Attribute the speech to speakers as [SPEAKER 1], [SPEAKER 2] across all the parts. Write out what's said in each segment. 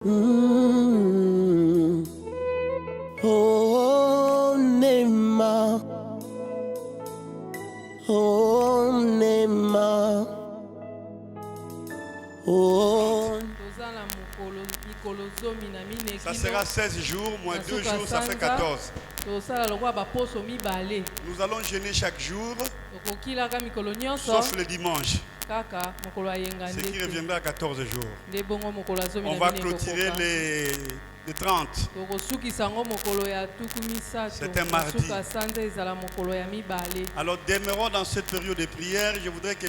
[SPEAKER 1] Oh, Nema. Oh, Nema. Oh.
[SPEAKER 2] Ça sera 16 jours, moins 2 jours, ça fait 14. Nous allons jeûner chaque jour, sauf le dimanche, ce qui reviendra à 14 jours. On va clôturer les 30. C'est un mardi. Alors demeurons dans cette période de prière. Je voudrais que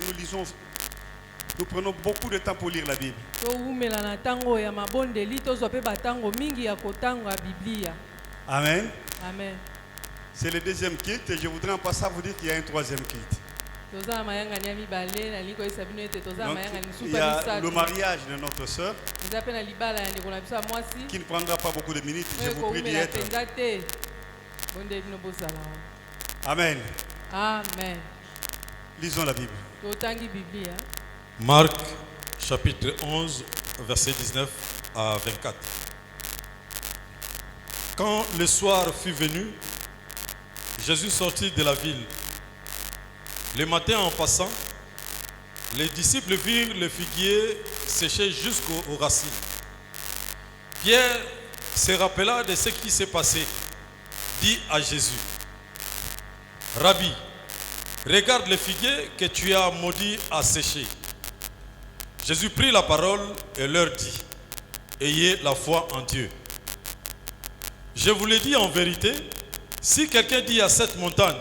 [SPEAKER 2] nous prenons beaucoup de temps pour lire la Bible. Amen.
[SPEAKER 3] Amen.
[SPEAKER 2] C'est le deuxième culte et je voudrais en passant vous dire qu'il y a un troisième culte. Donc, il y a le mariage de notre soeur qui ne prendra pas beaucoup de minutes. Je vous prie d'y être. Amen.
[SPEAKER 3] Amen.
[SPEAKER 2] Lisons la Bible.
[SPEAKER 4] Marc chapitre 11, verset 19 à 24. Quand le soir fut venu, Jésus sortit de la ville. Le matin en passant, les disciples virent le figuier séché jusqu'aux racines. Pierre se rappela de ce qui s'est passé, dit à Jésus: Rabbi, regarde le figuier que tu as maudit à sécher. Jésus prit la parole et leur dit: ayez la foi en Dieu. Je vous le dis en vérité, si quelqu'un dit à cette montagne: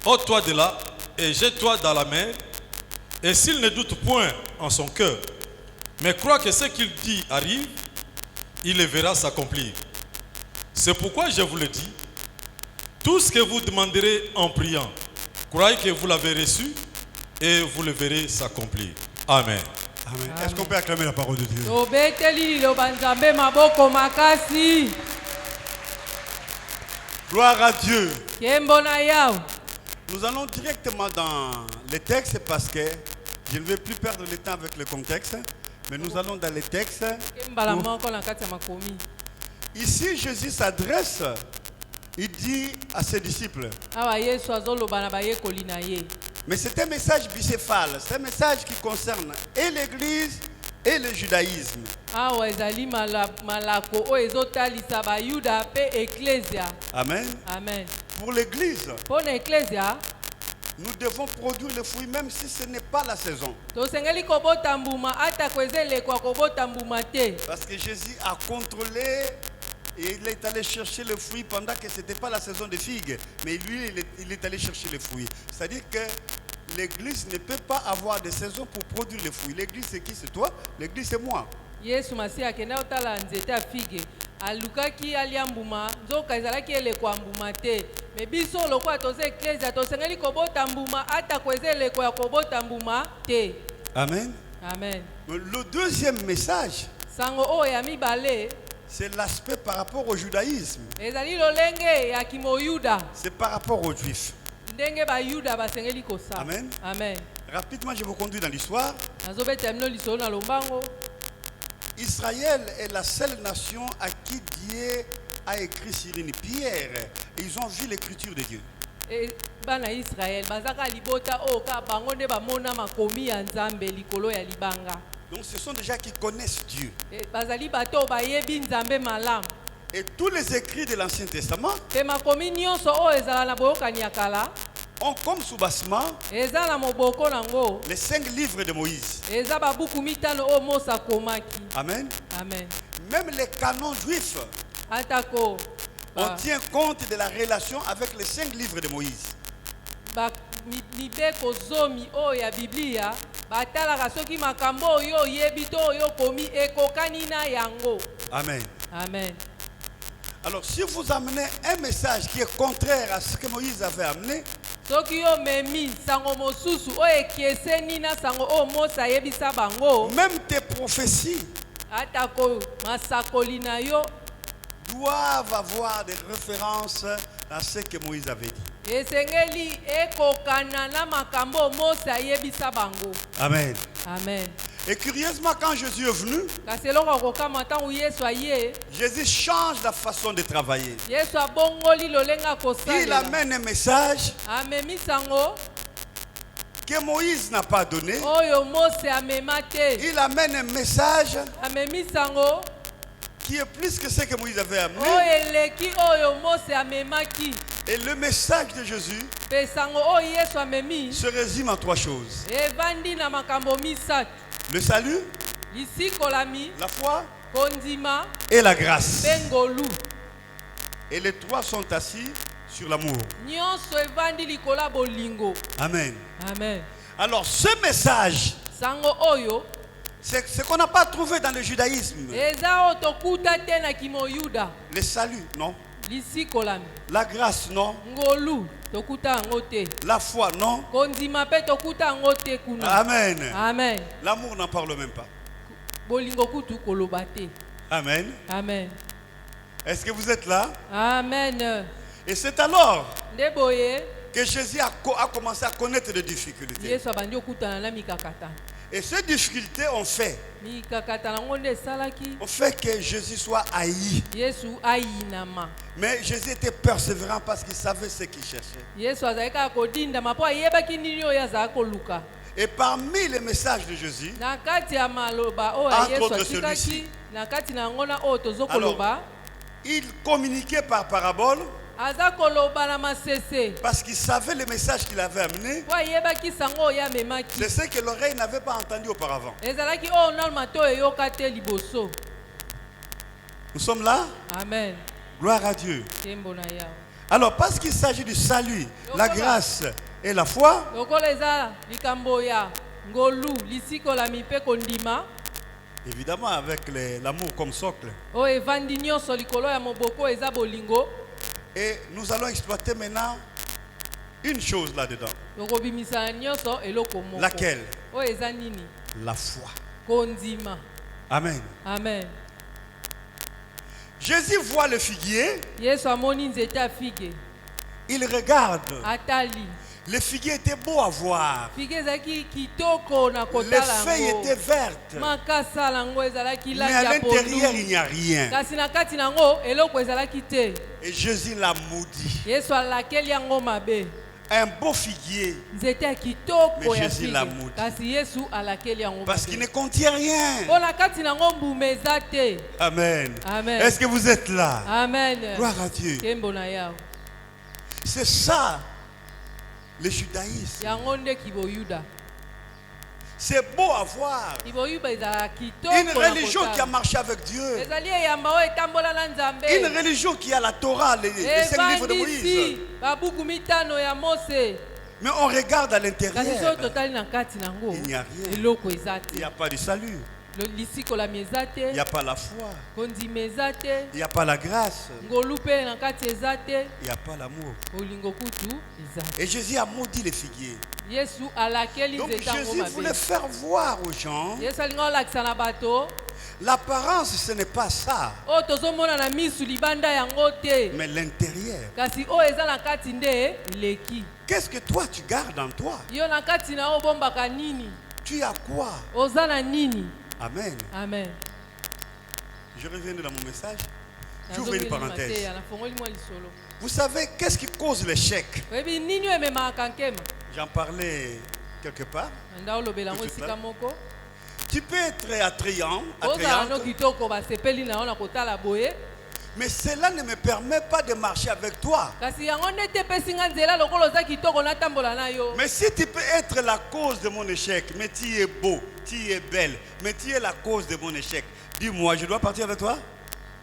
[SPEAKER 4] ôte-toi de là et jette-toi dans la mer, et s'il ne doute point en son cœur, mais croit que ce qu'il dit arrive, il le verra s'accomplir. C'est pourquoi je vous le dis, tout ce que vous demanderez en priant, croyez que vous l'avez reçu et vous le verrez s'accomplir. Amen.
[SPEAKER 2] Amen. Est-ce qu'on peut acclamer la parole de Dieu? Gloire à Dieu. Nous allons directement dans les textes parce que je ne vais plus perdre le temps avec le contexte, mais nous allons dans les textes. Ici, Jésus s'adresse, il dit à ses disciples. Mais c'est un message bicéphale, c'est un message qui concerne et l'Église et le judaïsme. Amen.
[SPEAKER 3] Amen.
[SPEAKER 2] Pour l'Église, nous devons produire le fruit même si ce n'est pas la saison. Parce que Jésus a contrôlé et il est allé chercher le fruit pendant que ce n'était pas la saison des figues. Mais lui, il est allé chercher le fruit. C'est-à-dire que l'Église ne peut pas avoir de saison pour produire le fruit. L'Église, c'est qui? C'est toi. L'Église, c'est moi.
[SPEAKER 3] Alukaki aliambuma nzoka ezalaki elekwa mbuma te me biso lokwa toze eklezia tosengeli kobota mbuma ata kweze elekwa ya kobota mbuma te.
[SPEAKER 2] Amen.
[SPEAKER 3] Amen.
[SPEAKER 2] Le deuxième message,
[SPEAKER 3] sango o ya mibale,
[SPEAKER 2] c'est l'aspect par rapport au judaïsme.
[SPEAKER 3] ezali lolenge ya kimoyuda,
[SPEAKER 2] c'est par rapport aux juifs.
[SPEAKER 3] ndenge ba yuda basengeli kosa.
[SPEAKER 2] Amen.
[SPEAKER 3] Amen.
[SPEAKER 2] Rapidement, je vous conduis dans l'histoire.
[SPEAKER 3] Nazobeta mino lisolo na lombango.
[SPEAKER 2] Israël est la seule nation à qui Dieu a écrit sur une pierre. Et ils ont vu l'écriture de Dieu.
[SPEAKER 3] Bana Israël bazaka libota o ka bango nde bamona makomi ya Nzambe likolo ya libanga.
[SPEAKER 2] Donc ce sont des gens qui connaissent Dieu.
[SPEAKER 3] Bazali bato bayebi Nzambe malam.
[SPEAKER 2] Et tous les écrits de l'Ancien Testament
[SPEAKER 3] te makomi nyonso o ezala na boyokani ya kala
[SPEAKER 2] ont comme soubassement
[SPEAKER 3] les
[SPEAKER 2] 5 livres de Moïse. Amen.
[SPEAKER 3] Amen.
[SPEAKER 2] Même les canons juifs, on tient compte de la relation avec les 5 livres de Moïse. Amen.
[SPEAKER 3] Amen.
[SPEAKER 2] Alors si vous amenez un message qui est contraire à ce que Moïse avait amené, même tes prophéties doivent avoir des références à ce que Moïse avait dit. Amen.
[SPEAKER 3] Amen.
[SPEAKER 2] Et curieusement, quand Jésus est venu,
[SPEAKER 3] kasi eloko akokama ntango yesu aye
[SPEAKER 2] Jésus change la façon de travailler.
[SPEAKER 3] yesu abongoli lolenga
[SPEAKER 2] Il
[SPEAKER 3] kosalela
[SPEAKER 2] amène un message
[SPEAKER 3] amemisa yango
[SPEAKER 2] que Moïse n'a pas donné.
[SPEAKER 3] oyo mose amema te
[SPEAKER 2] Il amène un message
[SPEAKER 3] amemisa yango
[SPEAKER 2] qui est plus que ce que Moïse avait amené.
[SPEAKER 3] oyo eleki oyo mose amemaki
[SPEAKER 2] Et le message de Jésus
[SPEAKER 3] mpe sango oyo yesu amemi
[SPEAKER 2] se résume en 3 choses.
[SPEAKER 3] evandi na makambo misato
[SPEAKER 2] Le salut,
[SPEAKER 3] lisikolami
[SPEAKER 2] la foi
[SPEAKER 3] kondima
[SPEAKER 2] et la grâce.
[SPEAKER 3] mpe ngolu
[SPEAKER 2] Et les 3 sont assis sur l'amour.
[SPEAKER 3] nyonso evandi likolo ya bolingo
[SPEAKER 2] Amen.
[SPEAKER 3] amen
[SPEAKER 2] Alors ce message,
[SPEAKER 3] sango oyo
[SPEAKER 2] c'est ce qu'on n'a pas trouvé dans le judaïsme.
[SPEAKER 3] eza oyo tokuta te na kimoyuda
[SPEAKER 2] Le salut, non.
[SPEAKER 3] lisikolami
[SPEAKER 2] La grâce, non.
[SPEAKER 3] ngolu tokuta yango te
[SPEAKER 2] La foi, non.
[SPEAKER 3] kondima mpe tokuta yango te kuna
[SPEAKER 2] Amen.
[SPEAKER 3] amen
[SPEAKER 2] L'amour n'en parle même pas.
[SPEAKER 3] bolingo kutu koloba te
[SPEAKER 2] Amen.
[SPEAKER 3] amen
[SPEAKER 2] Est-ce que vous êtes là?
[SPEAKER 3] amen
[SPEAKER 2] Et c'est alors
[SPEAKER 3] nde boye
[SPEAKER 2] que Jésus a commencé à connaître les difficultés.
[SPEAKER 3] yesu abandi okutana na mikakatano
[SPEAKER 2] Et ces difficultés ont fait
[SPEAKER 3] mikakatano yango nde esalaki
[SPEAKER 2] que Jésus soit haï.
[SPEAKER 3] yesu ayinama
[SPEAKER 2] Mais Jésus était persévérant parce qu'il savait ce qu'il cherchait.
[SPEAKER 3] yesu azalaki kaka kodindama mpo ayebaki nini oyo azalaki koluka
[SPEAKER 2] Et parmi les messages de Jésus,
[SPEAKER 3] na kati ya maloba oyo
[SPEAKER 2] Entre
[SPEAKER 3] yesu
[SPEAKER 2] autres
[SPEAKER 3] atikaki
[SPEAKER 2] celui-ci.
[SPEAKER 3] na kati na yango na oyo tozokoloba
[SPEAKER 2] il communiquait par parabole
[SPEAKER 3] aza koloba na masese
[SPEAKER 2] parce qu'il savait le message qu'il avait amené.
[SPEAKER 3] mpo ayebaki sango oyo amemaki
[SPEAKER 2] C'est ce que l'oreille n'avait pas entendu auparavant.
[SPEAKER 3] ezalaki oyo nano mato eyoka te liboso
[SPEAKER 2] Nous sommes là?
[SPEAKER 3] amen
[SPEAKER 2] Gloire à Dieu.
[SPEAKER 3] tembo na yawe
[SPEAKER 2] Alors, parce qu'il s'agit du salut, la grâce et la foi,
[SPEAKER 3] lokola eza likambo ya ngolu lisikolami mpe kondima
[SPEAKER 2] évidemment avec l'amour comme socle.
[SPEAKER 3] oyo evandi nyonso likolo ya moboko eza bolingo
[SPEAKER 2] Et nous allons exploiter maintenant une chose là-dedans.
[SPEAKER 3] tokobimisana nyonso eloko moko
[SPEAKER 2] Laquelle?
[SPEAKER 3] oyo eza nini
[SPEAKER 2] La foi.
[SPEAKER 3] kondima
[SPEAKER 2] Amen.
[SPEAKER 3] amen
[SPEAKER 2] Jésus voit le figuier,
[SPEAKER 3] yesu amoni nzete ya fige
[SPEAKER 2] il regarde.
[SPEAKER 3] atali
[SPEAKER 2] Le figuier était beau à voir.
[SPEAKER 3] fige ezalaki kitoko na
[SPEAKER 2] Les
[SPEAKER 3] kotala
[SPEAKER 2] feuilles
[SPEAKER 3] yango
[SPEAKER 2] étaient vertes.
[SPEAKER 3] makasa nango ezalaki
[SPEAKER 2] Mais
[SPEAKER 3] langi
[SPEAKER 2] à
[SPEAKER 3] ya
[SPEAKER 2] l'intérieur, il
[SPEAKER 3] pondu
[SPEAKER 2] n'y a rien.
[SPEAKER 3] kasi na kati nango eloko ezalaki te
[SPEAKER 2] Et Jésus l'a maudit.
[SPEAKER 3] yesu alakeli yango mabe
[SPEAKER 2] Un beau figuier,
[SPEAKER 3] nzete ya kitoko
[SPEAKER 2] Mais
[SPEAKER 3] ya
[SPEAKER 2] Jésus
[SPEAKER 3] fige
[SPEAKER 2] l'a maudit.
[SPEAKER 3] kasi yesu alakeli yango
[SPEAKER 2] parce qu'il
[SPEAKER 3] mabe
[SPEAKER 2] ne contient rien.
[SPEAKER 3] mpo na kati nango mbuma eza te
[SPEAKER 2] Amen.
[SPEAKER 3] Amen.
[SPEAKER 2] Est-ce que vous êtes là?
[SPEAKER 3] amen
[SPEAKER 2] Gloire à Dieu.
[SPEAKER 3] kembo na yawe
[SPEAKER 2] C'est ça, le judaïsme.
[SPEAKER 3] yango nde kiboyuda
[SPEAKER 2] C'est beau à voir.
[SPEAKER 3] kiboyuda ezalaka kitoko
[SPEAKER 2] Une
[SPEAKER 3] na
[SPEAKER 2] religion
[SPEAKER 3] kotala.
[SPEAKER 2] qui a marché avec Dieu.
[SPEAKER 3] ezali eyamba oyo etambola na nzambe
[SPEAKER 2] Une religion qui a la Torah, les 5 livres de
[SPEAKER 3] evandisi
[SPEAKER 2] Moïse.
[SPEAKER 3] babuku mitano ya mose
[SPEAKER 2] Mais on regarde à
[SPEAKER 3] kasi soki
[SPEAKER 2] l'intérieur.
[SPEAKER 3] totali na kati nango
[SPEAKER 2] Il n'y a rien.
[SPEAKER 3] eloko eza
[SPEAKER 2] Il n'y
[SPEAKER 3] te
[SPEAKER 2] a pas de salut.
[SPEAKER 3] lisikolami eza
[SPEAKER 2] Il n'y
[SPEAKER 3] te
[SPEAKER 2] a pas la foi.
[SPEAKER 3] kondima eza te
[SPEAKER 2] Il n'y a pas la grâce.
[SPEAKER 3] ngolu mpe na kati eza te
[SPEAKER 2] Il n'y a pas l'amour.
[SPEAKER 3] bolingo kutu eza te
[SPEAKER 2] Et Jésus a maudit les figuiers.
[SPEAKER 3] yesu alakeli
[SPEAKER 2] Donc
[SPEAKER 3] nzete yango
[SPEAKER 2] Jésus voulait
[SPEAKER 3] mabe
[SPEAKER 2] faire voir aux gens,
[SPEAKER 3] yesu alingi olakisa na bato
[SPEAKER 2] l'apparence ce n'est pas ça,
[SPEAKER 3] oyo tozomona na misu libanda yango te
[SPEAKER 2] mais l'intérieur.
[SPEAKER 3] kasi oyo eza na kati nde eleki
[SPEAKER 2] Qu'est-ce que toi tu gardes en toi?
[SPEAKER 3] yo na kati na yo obombaka nini
[SPEAKER 2] Tu as quoi?
[SPEAKER 3] oza na nini
[SPEAKER 2] Amen.
[SPEAKER 3] amen
[SPEAKER 2] Je reviens dans mon message. J'ouvre une
[SPEAKER 3] Nazongelima
[SPEAKER 2] parenthèse.
[SPEAKER 3] te, anafongoli mwa lisolo
[SPEAKER 2] Vous savez qu'est-ce qui cause l'échec?
[SPEAKER 3] oyebi nini oyo ememaka nkema
[SPEAKER 2] J'en parlais quelque part.
[SPEAKER 3] anda olobela yango
[SPEAKER 2] Tout
[SPEAKER 3] esika
[SPEAKER 2] là.
[SPEAKER 3] moko
[SPEAKER 2] Tu peux être attrayant,
[SPEAKER 3] ozala no
[SPEAKER 2] attrayante,
[SPEAKER 3] kitoko basepeli na yo na kotala boye
[SPEAKER 2] mais cela ne me permet pas de marcher avec toi.
[SPEAKER 3] kasi yango nde te epesi nga nzela lokola oza kitoko natambola na yo
[SPEAKER 2] Mais si tu peux être la cause de mon échec, mais tu es beau, tu es belle, mais tu es la cause de mon échec, dis-moi, je dois partir avec toi?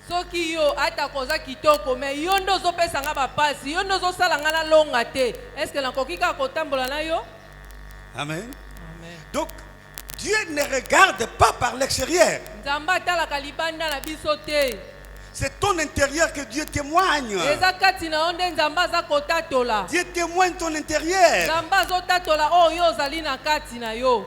[SPEAKER 3] soki yo atako oza kitoko me yo nde ozopesa nga bapasi yo nde ozosala nga nalonga te eske nakoki kaka kotambola na yo
[SPEAKER 2] Amen.
[SPEAKER 3] amen
[SPEAKER 2] Donc, Dieu ne regarde pas par l'extérieur.
[SPEAKER 3] nzambe atalaka libanda na biso te
[SPEAKER 2] C'est ton intérieur que Dieu témoigne.
[SPEAKER 3] eza kati na yo nde nzambe aza kotatola
[SPEAKER 2] Dieu témoigne ton intérieur.
[SPEAKER 3] nzambe azotatola oyo yo ozali na kati na yo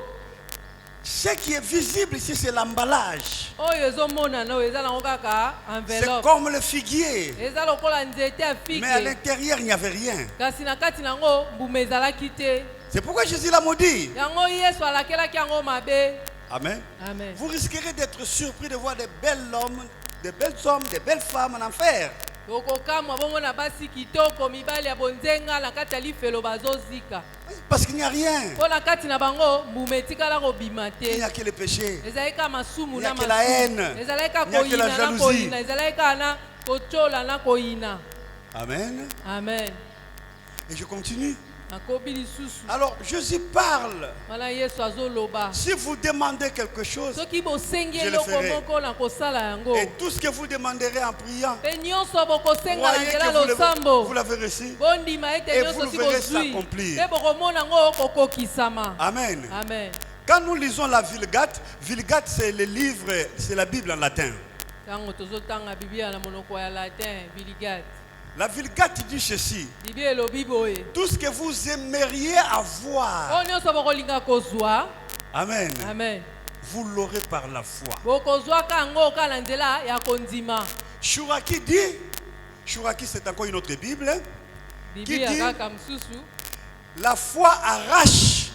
[SPEAKER 2] Ce qui est visible ici, c'est l'emballage.
[SPEAKER 3] oyo ezomonana oyo eza nango kaka
[SPEAKER 2] C'est
[SPEAKER 3] enveloppe
[SPEAKER 2] comme le figuier.
[SPEAKER 3] eza lokola nzete ya
[SPEAKER 2] Mais à
[SPEAKER 3] fike
[SPEAKER 2] l'intérieur, il n'y avait rien.
[SPEAKER 3] kasi na kati nango mbuma ezalaki te
[SPEAKER 2] C'est pourquoi Jésus l'a maudit.
[SPEAKER 3] yango yesu alakelaki yango mabe
[SPEAKER 2] Amen.
[SPEAKER 3] Amen.
[SPEAKER 2] Vous risquerez d'être surpris de voir des belles hommes, des belles femmes en enfer.
[SPEAKER 3] okokamwa bongo na basi kitoko mibali ya bonzenga na kati ya lifelo bazozika
[SPEAKER 2] Parce qu'il n'y a rien.
[SPEAKER 3] mpo na kati na bango mbuma etikala kobima
[SPEAKER 2] Il n'y
[SPEAKER 3] te
[SPEAKER 2] a que le péché.
[SPEAKER 3] ezalaki kaka masumu
[SPEAKER 2] Il n'y a
[SPEAKER 3] na
[SPEAKER 2] que la haine.
[SPEAKER 3] masumu ezalaki kaka
[SPEAKER 2] Il n'y a que la
[SPEAKER 3] koyina na
[SPEAKER 2] jalousie.
[SPEAKER 3] koyina ezalaki kaka na kotyola na koyina.
[SPEAKER 2] Amen.
[SPEAKER 3] Amen.
[SPEAKER 2] Et je continue.
[SPEAKER 3] nakobi lisusu
[SPEAKER 2] Alors, Jésus parle.
[SPEAKER 3] wana yesu azoloba
[SPEAKER 2] Si vous demandez quelque chose,
[SPEAKER 3] soki bosengi
[SPEAKER 2] Je le
[SPEAKER 3] eloko
[SPEAKER 2] ferai.
[SPEAKER 3] moko na kosala yango
[SPEAKER 2] et tout ce que vous demanderez en priant,
[SPEAKER 3] mpe nyonso bokosenga na
[SPEAKER 2] croyez
[SPEAKER 3] nzela
[SPEAKER 2] que vous
[SPEAKER 3] losambo
[SPEAKER 2] l'avez reçu.
[SPEAKER 3] bondima ete
[SPEAKER 2] Et
[SPEAKER 3] nyonso
[SPEAKER 2] vous
[SPEAKER 3] si
[SPEAKER 2] le verrez
[SPEAKER 3] bozwi
[SPEAKER 2] s'accomplir.
[SPEAKER 3] mpe bokomona yango kokokisama.
[SPEAKER 2] Amen.
[SPEAKER 3] Amen.
[SPEAKER 2] Quand nous lisons la Vulgate, Vulgate c'est le livre, c'est la Bible en latin.
[SPEAKER 3] ntango tozotanga biblia na monoko ya latin Vulgate
[SPEAKER 2] La Vulgate dit ceci:
[SPEAKER 3] biblia elobi boye
[SPEAKER 2] tout ce que vous aimeriez avoir,
[SPEAKER 3] oyo nyonso bokolinga kozwa.
[SPEAKER 2] Amen,
[SPEAKER 3] Amen.
[SPEAKER 2] vous l'aurez par la foi.
[SPEAKER 3] bokozwaka yango ka na nzela ya kondima.
[SPEAKER 2] Chouraki dit, Chouraki c'est encore une autre Bible,
[SPEAKER 3] biblia
[SPEAKER 2] dit-
[SPEAKER 3] kaka mosusu.
[SPEAKER 2] la foi arrache.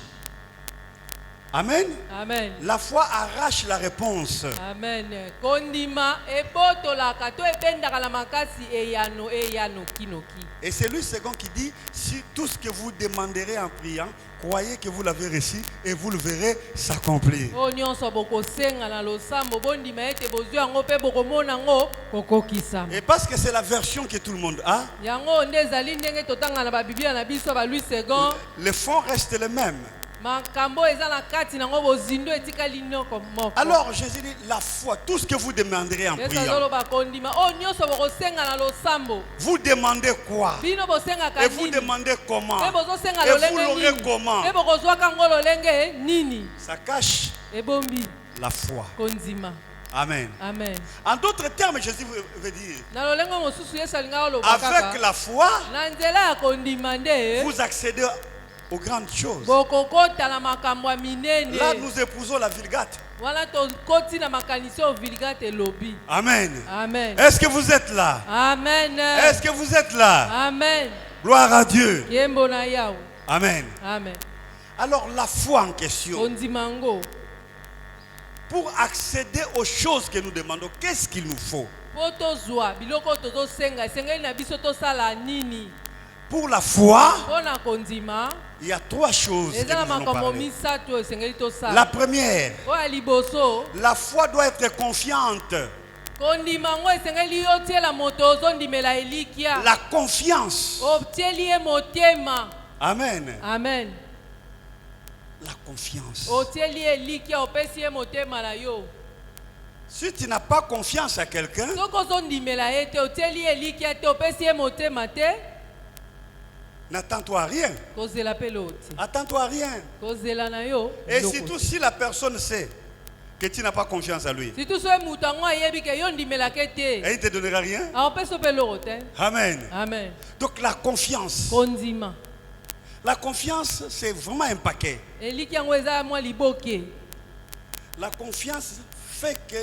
[SPEAKER 2] Amen.
[SPEAKER 3] Amen.
[SPEAKER 2] La foi arrache la réponse.
[SPEAKER 3] Amen. Kondima ebotolaka to ebendaka na makasi eyano kinoki.
[SPEAKER 2] Et c'est lui second qui dit, si tout ce que vous demanderez en priant, croyez que vous l'avez reçu et vous le verrez s'accomplir.
[SPEAKER 3] oyo nyonso bokosenga na losambo bondima ete bozwi yango mpe bokomona yango kokokisama.
[SPEAKER 2] Et parce que c'est la version que tout le monde a,
[SPEAKER 3] yango nde ezali ndenge totanga na babiblia na biso ba Louis II.
[SPEAKER 2] les fonds restent les mêmes.
[SPEAKER 3] makambo eza na kati nango bozindo etikali noko moko.
[SPEAKER 2] Alors Jésus dit, la foi, tout ce que vous demanderez en
[SPEAKER 3] yesu
[SPEAKER 2] priant,
[SPEAKER 3] azoloba kondima oyo nyonso bokosenga na losambo
[SPEAKER 2] vous demandez quoi?
[SPEAKER 3] bino bosengaka
[SPEAKER 2] Et vous
[SPEAKER 3] nini
[SPEAKER 2] demandez comment?
[SPEAKER 3] mpe bozosenga
[SPEAKER 2] Et vous
[SPEAKER 3] lolenge
[SPEAKER 2] l'aurez
[SPEAKER 3] nini
[SPEAKER 2] comment?
[SPEAKER 3] mpe bokozwaka yango lolenge nini.
[SPEAKER 2] Ça cache
[SPEAKER 3] ebombi
[SPEAKER 2] la foi.
[SPEAKER 3] kondima.
[SPEAKER 2] Amen.
[SPEAKER 3] Amen.
[SPEAKER 2] En d'autres termes, Jésus veut dire,
[SPEAKER 3] na lolenge mosusu yesu alingaka oloba
[SPEAKER 2] avec
[SPEAKER 3] kaka
[SPEAKER 2] la foi,
[SPEAKER 3] na nzela ya kondima nde
[SPEAKER 2] vous accédez aux grandes choses.
[SPEAKER 3] bokokota na makambo ya minene.
[SPEAKER 2] Là, nous épousons la Vulgate.
[SPEAKER 3] wana tokoti na makanisi oyo Vulgate elobi.
[SPEAKER 2] Amen.
[SPEAKER 3] Amen.
[SPEAKER 2] Est-ce que vous êtes là?
[SPEAKER 3] Amen.
[SPEAKER 2] Est-ce que vous êtes là?
[SPEAKER 3] Amen.
[SPEAKER 2] Gloire à Dieu.
[SPEAKER 3] yembo na yawe.
[SPEAKER 2] Amen.
[SPEAKER 3] Amen.
[SPEAKER 2] Alors, la foi en question,
[SPEAKER 3] kondima yango
[SPEAKER 2] pour accéder aux choses que nous demandons, qu'est-ce qu'il nous faut?
[SPEAKER 3] po tozwa biloko oyo tozosenga esengeli na biso tosala nini.
[SPEAKER 2] Pour la foi,
[SPEAKER 3] mpo na kondima
[SPEAKER 2] il y a trois choses que
[SPEAKER 3] eza na
[SPEAKER 2] nous allons
[SPEAKER 3] makambo
[SPEAKER 2] parler.
[SPEAKER 3] misato oyo esengeli
[SPEAKER 2] La
[SPEAKER 3] tosala.
[SPEAKER 2] première,
[SPEAKER 3] oyo ya liboso
[SPEAKER 2] la foi doit être confiante.
[SPEAKER 3] kondima yango esengeli otiela moto ozondimela elikya
[SPEAKER 2] La confiance.
[SPEAKER 3] otieli ye motema.
[SPEAKER 2] Amen.
[SPEAKER 3] Amen.
[SPEAKER 2] La confiance.
[SPEAKER 3] otieli ye elikya opesi ye motema na yo.
[SPEAKER 2] Si tu n'as pas confiance à quelqu'un,
[SPEAKER 3] soki ozondimela ye te otieli ye elikya te opesi ye motema te
[SPEAKER 2] n'attends-toi à rien.
[SPEAKER 3] kozela mpe loti
[SPEAKER 2] Attends-toi à rien.
[SPEAKER 3] kozela na yo
[SPEAKER 2] Et
[SPEAKER 3] biloko
[SPEAKER 2] surtout
[SPEAKER 3] te.
[SPEAKER 2] si la personne sait que tu n'as pas confiance à lui,
[SPEAKER 3] surtout soki moto yango ayebi ke yo ndimelaka te
[SPEAKER 2] et il ne te donnera rien.
[SPEAKER 3] aopesa mpe eloko te.
[SPEAKER 2] Amen.
[SPEAKER 3] Amen.
[SPEAKER 2] Donc la confiance.
[SPEAKER 3] kondima
[SPEAKER 2] La confiance, c'est vraiment un paquet.
[SPEAKER 3] eliki yango eza mwa liboke.
[SPEAKER 2] La confiance fait que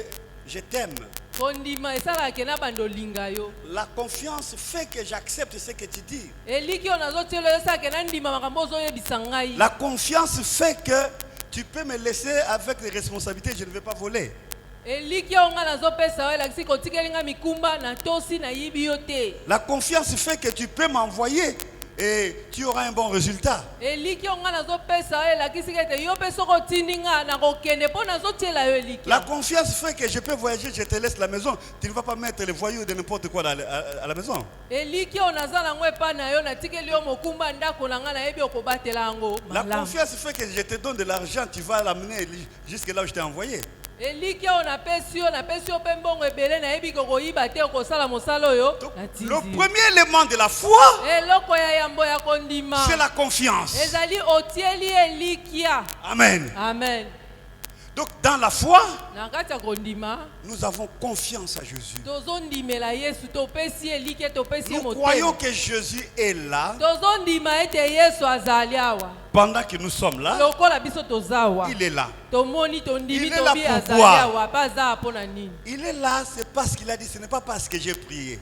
[SPEAKER 2] je t'aime.
[SPEAKER 3] kondima esalaka ke na bando olinga yo.
[SPEAKER 2] La confiance fait que j'accepte ce que tu dis.
[SPEAKER 3] eliki oyo nazotiela yo esalaka ke nandima makambo ozoyebisa ngai.
[SPEAKER 2] La confiance fait que tu peux me laisser avec les responsabilités, je ne vais pas voler.
[SPEAKER 3] eliki oyo ngai nazopesa yo elakisi kotikeli ngai mikumba na tosi nayibi yo te.
[SPEAKER 2] La confiance fait que tu peux m'envoyer et tu auras un bon résultat.
[SPEAKER 3] eliki oyo ngai nazopesa yo elakisi ete yo mpe soki otindi ngai nakokende mpo nazotiela yo eliki.
[SPEAKER 2] La confiance fait que je peux voyager, je te laisse la maison. Tu ne vas pas mettre les voyous de n'importe quoi à la maison.
[SPEAKER 3] eliki oyo naza nango epai na yo natikeli yo mokumba ndako na ngai nayebi okobatela yango
[SPEAKER 2] La
[SPEAKER 3] malamu.
[SPEAKER 2] confiance fait que je te donne de l'argent, tu vas l'amener jusque là où je t'ai envoyé.
[SPEAKER 3] eliki oyo napesi yo mpe mbongo ebele nayebi kokoyiba te okosala mosala oyo
[SPEAKER 2] Donc,
[SPEAKER 3] natindi
[SPEAKER 2] le
[SPEAKER 3] yo.
[SPEAKER 2] premier élément de la foi,
[SPEAKER 3] eloko ya yambo ya kondima
[SPEAKER 2] c'est la confiance.
[SPEAKER 3] ezali otieli elikya.
[SPEAKER 2] Amen.
[SPEAKER 3] Amen.
[SPEAKER 2] Donc, dans la foi,
[SPEAKER 3] na kati ya kondima
[SPEAKER 2] nous avons confiance à Jésus.
[SPEAKER 3] tozondimela yesu topesi ye elikya topesi ye
[SPEAKER 2] Nous croyons
[SPEAKER 3] motema.
[SPEAKER 2] que Jésus est là
[SPEAKER 3] tozondima ete yesu azali awa
[SPEAKER 2] pendant que nous sommes là.
[SPEAKER 3] lokola biso toza awa
[SPEAKER 2] Il est là.
[SPEAKER 3] tomoni tondimi
[SPEAKER 2] Il est là
[SPEAKER 3] tobi azali
[SPEAKER 2] pourquoi?
[SPEAKER 3] awa mpe aza awa mpo na nini.
[SPEAKER 2] Il est là, c'est parce qu'il a dit, ce n'est pas parce que j'ai prié.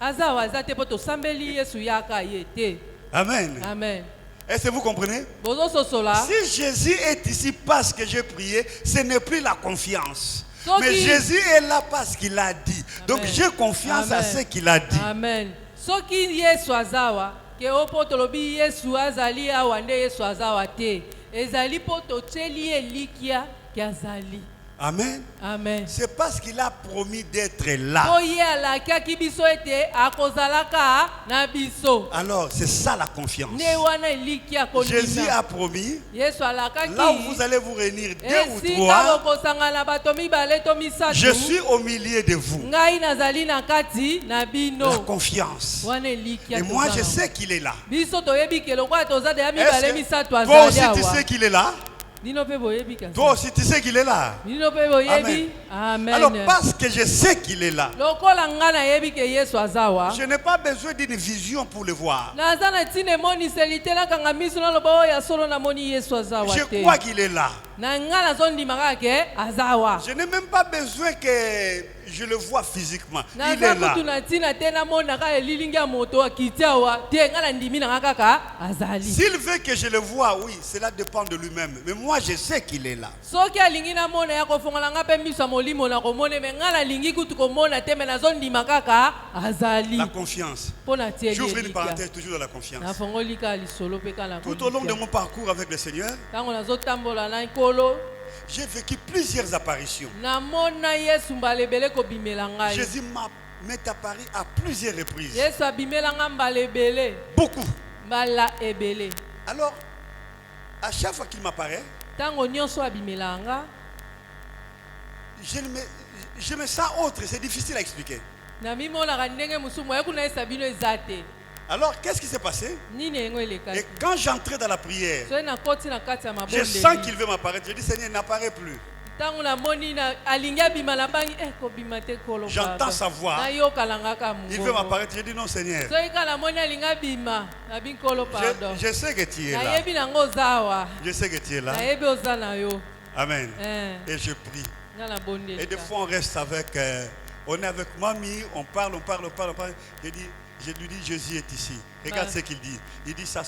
[SPEAKER 3] aza awa aza te mpo tosambeli yesu yaka ye te.
[SPEAKER 2] Amen.
[SPEAKER 3] Amen.
[SPEAKER 2] Est-ce que vous comprenez?
[SPEAKER 3] bozososola
[SPEAKER 2] Si Jésus est ici parce que j'ai prié, ce n'est plus la confiance.
[SPEAKER 3] Soki-
[SPEAKER 2] Mais Jésus est là parce qu'il a dit. Donc
[SPEAKER 3] Amen.
[SPEAKER 2] j'ai confiance à
[SPEAKER 3] Amen.
[SPEAKER 2] ce qu'il a dit.
[SPEAKER 3] amen soki yesu azawa ke opo tolobi yesu azali awa nde yesu azawa te ezali mpo totyeli ye likia ke azali
[SPEAKER 2] Amen.
[SPEAKER 3] amen
[SPEAKER 2] C'est parce qu'il a promis d'être là.
[SPEAKER 3] po ye alakiaki biso ete akozalaka na biso
[SPEAKER 2] Alors c'est ça la confiance.
[SPEAKER 3] nde wana elikia
[SPEAKER 2] Jésus
[SPEAKER 3] kondima
[SPEAKER 2] a promis,
[SPEAKER 3] yesu alakaki
[SPEAKER 2] là où vous allez vous réunir deux ou
[SPEAKER 3] esika
[SPEAKER 2] trois,
[SPEAKER 3] bokosangana bato mibale to misatu
[SPEAKER 2] je suis au milieu de vous.
[SPEAKER 3] ngai nazali na kati na
[SPEAKER 2] La
[SPEAKER 3] bino
[SPEAKER 2] confiance.
[SPEAKER 3] wana elikia
[SPEAKER 2] Et moi je
[SPEAKER 3] tozala.
[SPEAKER 2] sais qu'il est là.
[SPEAKER 3] biso toyebi ke lokola toza deya mibale
[SPEAKER 2] Est-ce
[SPEAKER 3] misatu
[SPEAKER 2] que toi aussi
[SPEAKER 3] azali
[SPEAKER 2] tu
[SPEAKER 3] awa
[SPEAKER 2] sais qu'il est là?
[SPEAKER 3] nino mpe boyebi kasi
[SPEAKER 2] Toi aussi tu sais qu'il est là.
[SPEAKER 3] nino mpe boyebi amen
[SPEAKER 2] Alors parce que je sais qu'il est là,
[SPEAKER 3] lokola nga nayebi ke yesu azawa
[SPEAKER 2] je n'ai pas besoin d'une vision pour le voir.
[SPEAKER 3] naza na ntina emoniseli te nakanga miso naloba oyo ya solo namoni yesu azawa
[SPEAKER 2] Je
[SPEAKER 3] te
[SPEAKER 2] crois qu'il est là.
[SPEAKER 3] na nga nazondima kaka ke azawa
[SPEAKER 2] Je n'ai même pas besoin que je le vois physiquement. Il
[SPEAKER 3] naza
[SPEAKER 2] est là.
[SPEAKER 3] kutu na ntina te namonaka elilingi ya moto akiti awa te nga na ndimi na nga kaka azali
[SPEAKER 2] S'il veut que je le voie, oui, cela dépend de lui-même. Mais moi, je sais qu'il est là.
[SPEAKER 3] soki alingi namona ya kofongola nga mpe miso ya molimo na komone me nga nalingi kutu komona te me nazondima kaka azali
[SPEAKER 2] La confiance.
[SPEAKER 3] mpo na tieli
[SPEAKER 2] J'ouvre une
[SPEAKER 3] elikia
[SPEAKER 2] parenthèse toujours dans la confiance.
[SPEAKER 3] nafongoli kaka lisolo mpe kaka
[SPEAKER 2] Tout au long de mon parcours avec le Seigneur,
[SPEAKER 3] ntango nazotambola na nkolo
[SPEAKER 2] j'ai vécu plusieurs apparitions.
[SPEAKER 3] namona yesu mbala ebele kobimela ngai
[SPEAKER 2] Jésus m'est apparu à plusieurs reprises.
[SPEAKER 3] yesu abimela nga mbala ebele
[SPEAKER 2] Beaucoup.
[SPEAKER 3] mbala ebele
[SPEAKER 2] Alors, à chaque fois qu'il m'apparaît,
[SPEAKER 3] ntango nyonso abimela nga
[SPEAKER 2] je me sens autre. C'est difficile à expliquer.
[SPEAKER 3] namimonaka ndenge mosusu moye kuna yesa bino eza te
[SPEAKER 2] Alors, qu'est-ce qui s'est passé?
[SPEAKER 3] nini yango
[SPEAKER 2] Et
[SPEAKER 3] elekaki
[SPEAKER 2] quand j'entrais dans la prière,
[SPEAKER 3] soki nakoti na kati ya
[SPEAKER 2] je sens
[SPEAKER 3] mabondeli
[SPEAKER 2] qu'il veut m'apparaître. Je dis, Seigneur, il n'apparaît plus.
[SPEAKER 3] ntango namoni alingi abima nabangi kobima te kolo
[SPEAKER 2] J'entends sa voix.
[SPEAKER 3] nayokalanga kaka
[SPEAKER 2] Il veut
[SPEAKER 3] mongongo
[SPEAKER 2] m'apparaître. Je dis, non, Seigneur.
[SPEAKER 3] soki kaka namoni alingi abima nabi nkolo pardon
[SPEAKER 2] Je sais que tu es là.
[SPEAKER 3] nayebi nango oza awa
[SPEAKER 2] Je sais que tu es là.
[SPEAKER 3] nayebi oza na yo
[SPEAKER 2] Amen.
[SPEAKER 3] Eh,
[SPEAKER 2] Et je prie.
[SPEAKER 3] nga na bondeli
[SPEAKER 2] Et des
[SPEAKER 3] kaka.
[SPEAKER 2] fois, on reste avec. On est avec mamie, on parle. Je lui dis, Jésus est ici. Regarde
[SPEAKER 3] Ouais.
[SPEAKER 2] ce qu'il dit. Il dit ça.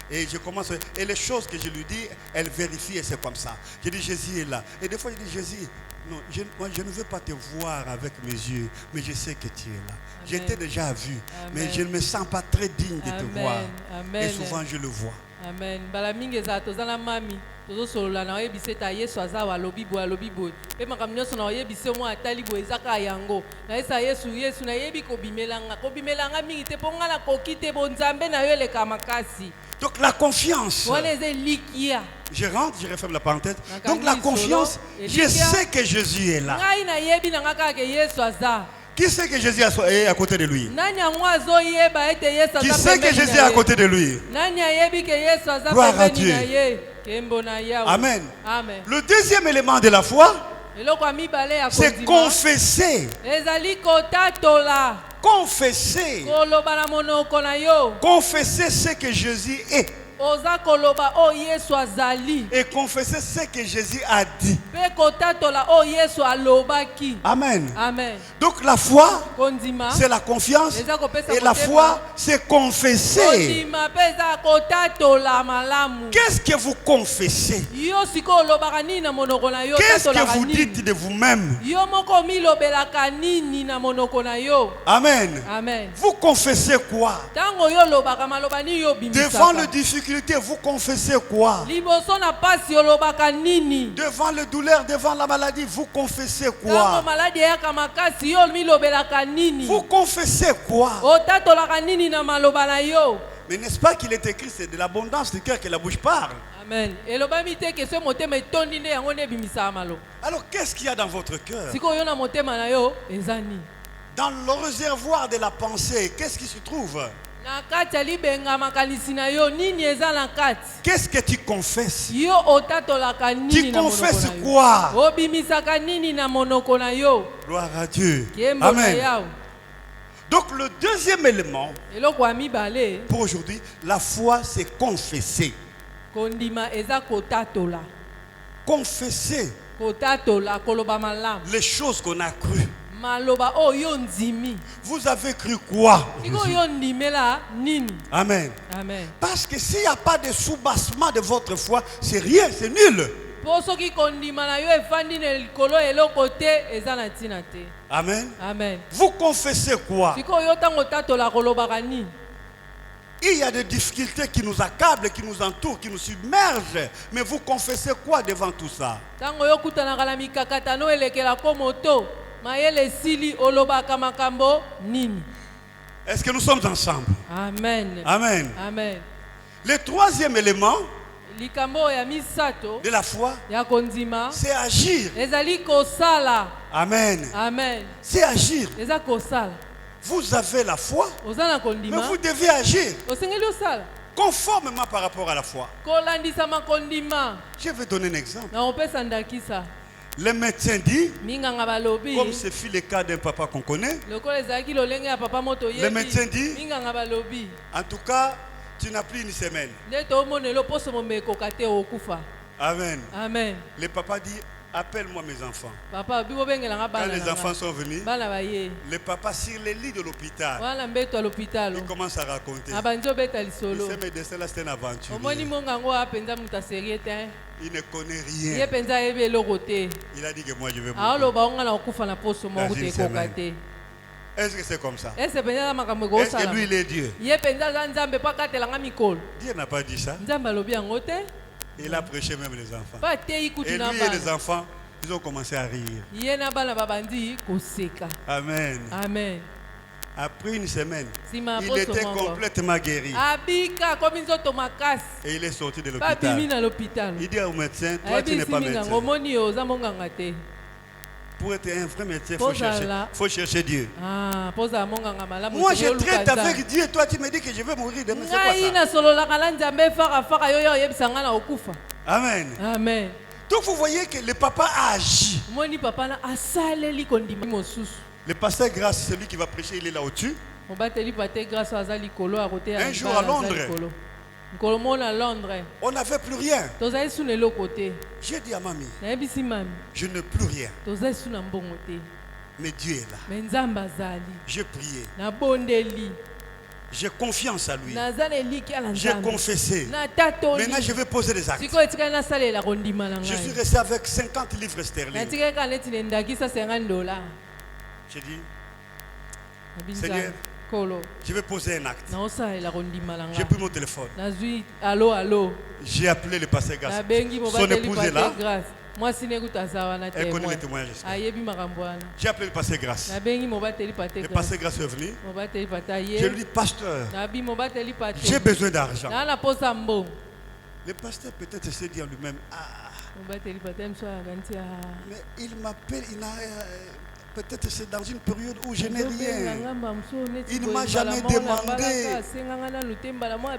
[SPEAKER 2] Et je commence. Et les choses que je lui dis, elle vérifie et c'est comme ça. Je dis, Jésus est là. Et des fois, je dis, Jésus, non, moi, je ne veux pas te voir avec mes yeux, mais je sais que tu es là. Je t'ai déjà vu, mais
[SPEAKER 3] Amen.
[SPEAKER 2] je ne me sens pas très digne de te
[SPEAKER 3] Amen.
[SPEAKER 2] voir.
[SPEAKER 3] Amen.
[SPEAKER 2] Et souvent, je le vois.
[SPEAKER 3] amen mbala mingi ezala toza na mami tozosolola na oyebisa ete yesu aza wa alobi boye mpe makambo nyonso na oyebisa mwa atali boye eza kaka yango nayesa yesu nayebi kobimelanga mingi te mpo nga nakoki te bonzambe na yo eleka makasi
[SPEAKER 2] Donc la confiance.
[SPEAKER 3] wana eza elikia
[SPEAKER 2] Je rentre, je referme la parenthèse.
[SPEAKER 3] Nakanga
[SPEAKER 2] Donc la
[SPEAKER 3] lisolo,
[SPEAKER 2] confiance, je
[SPEAKER 3] elikia.
[SPEAKER 2] sais que Jésus est là.
[SPEAKER 3] ngai nayebi na nga kaka ke yesu aza
[SPEAKER 2] Qui sait que Jésus est à côté de lui?
[SPEAKER 3] nani yango azoyeba ete yesu
[SPEAKER 2] Qui
[SPEAKER 3] aza
[SPEAKER 2] sait que
[SPEAKER 3] pembeni
[SPEAKER 2] Jésus est
[SPEAKER 3] na
[SPEAKER 2] à
[SPEAKER 3] ye?
[SPEAKER 2] côté de lui?
[SPEAKER 3] nani ayebi ke yesu aza
[SPEAKER 2] Gloire à
[SPEAKER 3] pembeni
[SPEAKER 2] Dieu.
[SPEAKER 3] na ye kembo na yawe
[SPEAKER 2] Amen.
[SPEAKER 3] amen
[SPEAKER 2] Le deuxième élément de la foi,
[SPEAKER 3] eloko ya mibale ya
[SPEAKER 2] c'est
[SPEAKER 3] kondima
[SPEAKER 2] confesser.
[SPEAKER 3] ezali kotatola
[SPEAKER 2] Confesser.
[SPEAKER 3] koloba na monoko na yo
[SPEAKER 2] Confesser ce que Jésus est.
[SPEAKER 3] oza koloba oyo yesu azali
[SPEAKER 2] Et confesser ce que Jésus a dit.
[SPEAKER 3] mpe kotatola oyo yesu alobaki
[SPEAKER 2] Amen.
[SPEAKER 3] amen
[SPEAKER 2] Donc la foi,
[SPEAKER 3] kondima
[SPEAKER 2] c'est la confiance.
[SPEAKER 3] eza kopesa
[SPEAKER 2] Et la
[SPEAKER 3] motema.
[SPEAKER 2] foi, c'est confesser.
[SPEAKER 3] kondima mpe eza kotatola malamu
[SPEAKER 2] Qu'est-ce que vous confessez?
[SPEAKER 3] yo sikoyo olobaka nini na monoko na yo
[SPEAKER 2] Qu'est-ce que
[SPEAKER 3] otatolaka
[SPEAKER 2] vous
[SPEAKER 3] nini
[SPEAKER 2] dites de vous-même?
[SPEAKER 3] yo moko omilobelaka nini na monoko na yo
[SPEAKER 2] Amen.
[SPEAKER 3] amen
[SPEAKER 2] Vous confessez quoi?
[SPEAKER 3] ntango yo olobaka maloba nini yo
[SPEAKER 2] Devant les
[SPEAKER 3] obimisaka
[SPEAKER 2] difficultés, vous confessez quoi?
[SPEAKER 3] liboso na pasi olobaka nini
[SPEAKER 2] Devant les douleurs, devant la maladie, vous confessez
[SPEAKER 3] ntango
[SPEAKER 2] quoi?
[SPEAKER 3] maladi eyaka makasi yo milobelaka nini
[SPEAKER 2] Vous confessez quoi?
[SPEAKER 3] otatolaka nini na maloba na yo
[SPEAKER 2] Mais n'est-ce pas qu'il est écrit, c'est de l'abondance du cœur que la bouche parle?
[SPEAKER 3] amen elobami te ke so motema etondi nde yango nde ebimisaka maloba
[SPEAKER 2] Alors qu'est-ce qu'il y a dans votre cœur?
[SPEAKER 3] sikoyo yo na motema na yo eza nini
[SPEAKER 2] Dans le réservoir de la pensée, qu'est-ce qui se trouve?
[SPEAKER 3] na kati ya libenga makanisi na yo nini eza na kati
[SPEAKER 2] Qu'est-ce que tu confesses?
[SPEAKER 3] yo otatolaka nini
[SPEAKER 2] Tu
[SPEAKER 3] na monoko
[SPEAKER 2] confesses
[SPEAKER 3] na yo
[SPEAKER 2] quoi?
[SPEAKER 3] obimisaka nini na monoko na yo
[SPEAKER 2] Gloire à Dieu.
[SPEAKER 3] kembo na
[SPEAKER 2] Amen.
[SPEAKER 3] yawe
[SPEAKER 2] Donc le deuxième élément
[SPEAKER 3] eloko ya mibale
[SPEAKER 2] pour aujourd'hui, la foi, c'est confesser.
[SPEAKER 3] kondima eza kotatola
[SPEAKER 2] Confesser
[SPEAKER 3] kotatola koloba malamu
[SPEAKER 2] les choses qu'on a crues.
[SPEAKER 3] maloba oyo ndimi.
[SPEAKER 2] Vous avez cru quoi?
[SPEAKER 3] Iko yo ndimela nini?
[SPEAKER 2] Amen.
[SPEAKER 3] Amen.
[SPEAKER 2] Parce que s'il n'y a pas de soubassement de votre foi, c'est rien, c'est nul.
[SPEAKER 3] Poso ki kondima na yo efandi ne likolo eloko te eza na ntina te.
[SPEAKER 2] Amen.
[SPEAKER 3] Amen.
[SPEAKER 2] Vous confessez quoi?
[SPEAKER 3] Siko yo tango tatola kolobaka nini?
[SPEAKER 2] Il y a des difficultés qui nous accablent, qui nous entourent, qui nous submergent. Mais vous confessez quoi devant tout ça?
[SPEAKER 3] Tango yo kutanaka na mikakatano elekela ko moto mayele sili olobaka makambo nini?
[SPEAKER 2] Est-ce que nous sommes ensemble?
[SPEAKER 3] Amen.
[SPEAKER 2] Amen.
[SPEAKER 3] Amen.
[SPEAKER 2] Le troisième élément
[SPEAKER 3] Likambo ya misato
[SPEAKER 2] de la foi,
[SPEAKER 3] ya kondima
[SPEAKER 2] c'est agir.
[SPEAKER 3] ezali kosala.
[SPEAKER 2] Amen.
[SPEAKER 3] Amen.
[SPEAKER 2] C'est agir.
[SPEAKER 3] Eza kosala.
[SPEAKER 2] Vous avez la foi,
[SPEAKER 3] Oza na
[SPEAKER 2] mais
[SPEAKER 3] kondima
[SPEAKER 2] vous devez agir
[SPEAKER 3] osengeli osala
[SPEAKER 2] conformément par rapport à la foi.
[SPEAKER 3] kolandisama kondima.
[SPEAKER 2] Je vais donner un exemple.
[SPEAKER 3] Na opesa ndakisa
[SPEAKER 2] Le médecin dit,
[SPEAKER 3] minganga balobi
[SPEAKER 2] comme ce fut le cas d'un papa qu'on connaît,
[SPEAKER 3] lokola ezalaki lolenge ya papa moto
[SPEAKER 2] le médecin dit,
[SPEAKER 3] yebi minganga balobi
[SPEAKER 2] en tout cas, tu n'as plus une semaine.
[SPEAKER 3] nde tomonelo poso momekoka te okufa.
[SPEAKER 2] Amen.
[SPEAKER 3] Amen.
[SPEAKER 2] Le papa dit, appelle-moi mes enfants.
[SPEAKER 3] Papa bibobengelanga
[SPEAKER 2] Quand
[SPEAKER 3] bana
[SPEAKER 2] les
[SPEAKER 3] nanga.
[SPEAKER 2] enfants sont venus,
[SPEAKER 3] Bana baye
[SPEAKER 2] le papa sur le lit de l'hôpital,
[SPEAKER 3] wana mbeto ya lopitalo
[SPEAKER 2] il commence à raconter.
[SPEAKER 3] abanzi obeta
[SPEAKER 2] Il
[SPEAKER 3] lisolo
[SPEAKER 2] sait, mais de cela, c'est une aventure.
[SPEAKER 3] omoni mongango apenza moto aserie te
[SPEAKER 2] Il ne connaît
[SPEAKER 3] ye
[SPEAKER 2] rien.
[SPEAKER 3] mpenza ayebi eloko te
[SPEAKER 2] Il a dit que moi, je vais mourir.
[SPEAKER 3] aoloba onga na okufa na poso moko
[SPEAKER 2] Dans
[SPEAKER 3] te
[SPEAKER 2] une
[SPEAKER 3] ekoka
[SPEAKER 2] semaine.
[SPEAKER 3] te.
[SPEAKER 2] Est-ce que c'est comme ça?
[SPEAKER 3] Ese mpenza aza makambo
[SPEAKER 2] Est-ce que
[SPEAKER 3] ekosala
[SPEAKER 2] lui, il est Dieu?
[SPEAKER 3] ye mpenza aza nzambe mpo akatelanga mikolo.
[SPEAKER 2] Dieu n'a pas dit ça.
[SPEAKER 3] Nzambe alobi yango te
[SPEAKER 2] Il a prêché même les enfants.
[SPEAKER 3] mpo ateyi
[SPEAKER 2] Et
[SPEAKER 3] kutu na
[SPEAKER 2] lui et les
[SPEAKER 3] bana
[SPEAKER 2] enfants, ils ont commencé à rire.
[SPEAKER 3] ye na bana babandi koseka.
[SPEAKER 2] Amen.
[SPEAKER 3] Amen.
[SPEAKER 2] Après une semaine,
[SPEAKER 3] Nsima ya
[SPEAKER 2] il
[SPEAKER 3] poso
[SPEAKER 2] était
[SPEAKER 3] moko
[SPEAKER 2] complètement guéri.
[SPEAKER 3] abika akomi nzoto makasi
[SPEAKER 2] Et il est sorti de
[SPEAKER 3] mpo abimi
[SPEAKER 2] l'hôpital.
[SPEAKER 3] na lopitalo
[SPEAKER 2] Il dit au médecin, toi tu n'es
[SPEAKER 3] ayebisi
[SPEAKER 2] pas
[SPEAKER 3] minganga
[SPEAKER 2] médecin.
[SPEAKER 3] omoni yo oza monganga te.
[SPEAKER 2] Pour être un vrai médecin, il
[SPEAKER 3] Pozala.
[SPEAKER 2] faut chercher Dieu.
[SPEAKER 3] Ah, mpo ozala monganga malamu
[SPEAKER 2] Moi,
[SPEAKER 3] te,
[SPEAKER 2] je
[SPEAKER 3] oyoluka
[SPEAKER 2] traite
[SPEAKER 3] Nzambe.
[SPEAKER 2] avec Dieu. Toi, tu me dis que je vais mourir demain. C'est
[SPEAKER 3] ngai
[SPEAKER 2] quoi ça?
[SPEAKER 3] nasololaka na nzambe farafara yo yo oyebisa ngai na okufa.
[SPEAKER 2] Amen.
[SPEAKER 3] Amen.
[SPEAKER 2] Donc, vous voyez que le papa a agi.
[SPEAKER 3] omoni papa na asaleli kondima mosusu.
[SPEAKER 2] Le pasteur Grâce, celui qui va prêcher, il est là au-dessus.
[SPEAKER 3] mobateli pate grâce aza likolo akote
[SPEAKER 2] Un jour à Londres.
[SPEAKER 3] nkolo mona à Londres
[SPEAKER 2] On n'avait plus rien.
[SPEAKER 3] tozali su na eloko te.
[SPEAKER 2] J'ai dit à mamie,
[SPEAKER 3] nayebisi mami
[SPEAKER 2] je n'ai plus rien.
[SPEAKER 3] tozali su na mbongo te
[SPEAKER 2] Mais Dieu est là.
[SPEAKER 3] me nzambe azali.
[SPEAKER 2] J'ai prié.
[SPEAKER 3] nabondeli
[SPEAKER 2] J'ai confiance à lui.
[SPEAKER 3] naza na elikya na
[SPEAKER 2] J'ai
[SPEAKER 3] nzambe
[SPEAKER 2] confessé.
[SPEAKER 3] natatoli.
[SPEAKER 2] Maintenant, je vais poser les actes.
[SPEAKER 3] sikoyo etikali nasalela kondima na
[SPEAKER 2] Je suis
[SPEAKER 3] ngai
[SPEAKER 2] resté avec 50 livres sterling.
[SPEAKER 3] natikali kaka neti nendakisa $50.
[SPEAKER 2] J'ai dit,
[SPEAKER 3] Nabi
[SPEAKER 2] Seigneur,
[SPEAKER 3] nzambe kolo
[SPEAKER 2] je vais poser un acte.
[SPEAKER 3] naosalela kondima na
[SPEAKER 2] J'ai
[SPEAKER 3] ngai
[SPEAKER 2] pris mon téléphone.
[SPEAKER 3] nazwi alo
[SPEAKER 2] J'ai appelé le pasteur Grâce.
[SPEAKER 3] nabengi
[SPEAKER 2] Son
[SPEAKER 3] mobateli
[SPEAKER 2] épouse est là.
[SPEAKER 3] pate grâce mwasi nekuti aza wana
[SPEAKER 2] Elle connaît
[SPEAKER 3] témoin
[SPEAKER 2] les témoignages.
[SPEAKER 3] ayebi makambo wana.
[SPEAKER 2] J'ai appelé le pasteur Grâce.
[SPEAKER 3] nabengi mobateli pate
[SPEAKER 2] Le
[SPEAKER 3] grâce
[SPEAKER 2] pasteur Grâce est venu.
[SPEAKER 3] mobateli pate
[SPEAKER 2] Je lui
[SPEAKER 3] aye
[SPEAKER 2] dis, pasteur,
[SPEAKER 3] nabi mobateli pate
[SPEAKER 2] j'ai besoin d'argent.
[SPEAKER 3] naa naposa mbongo.
[SPEAKER 2] Le pasteur peut-être se dit en lui-même, ah,
[SPEAKER 3] mobateli pate mosu akanti
[SPEAKER 2] mais il m'appelle, peut-être c'est dans une période où je n'ai rien. Il ne m'a jamais demandé.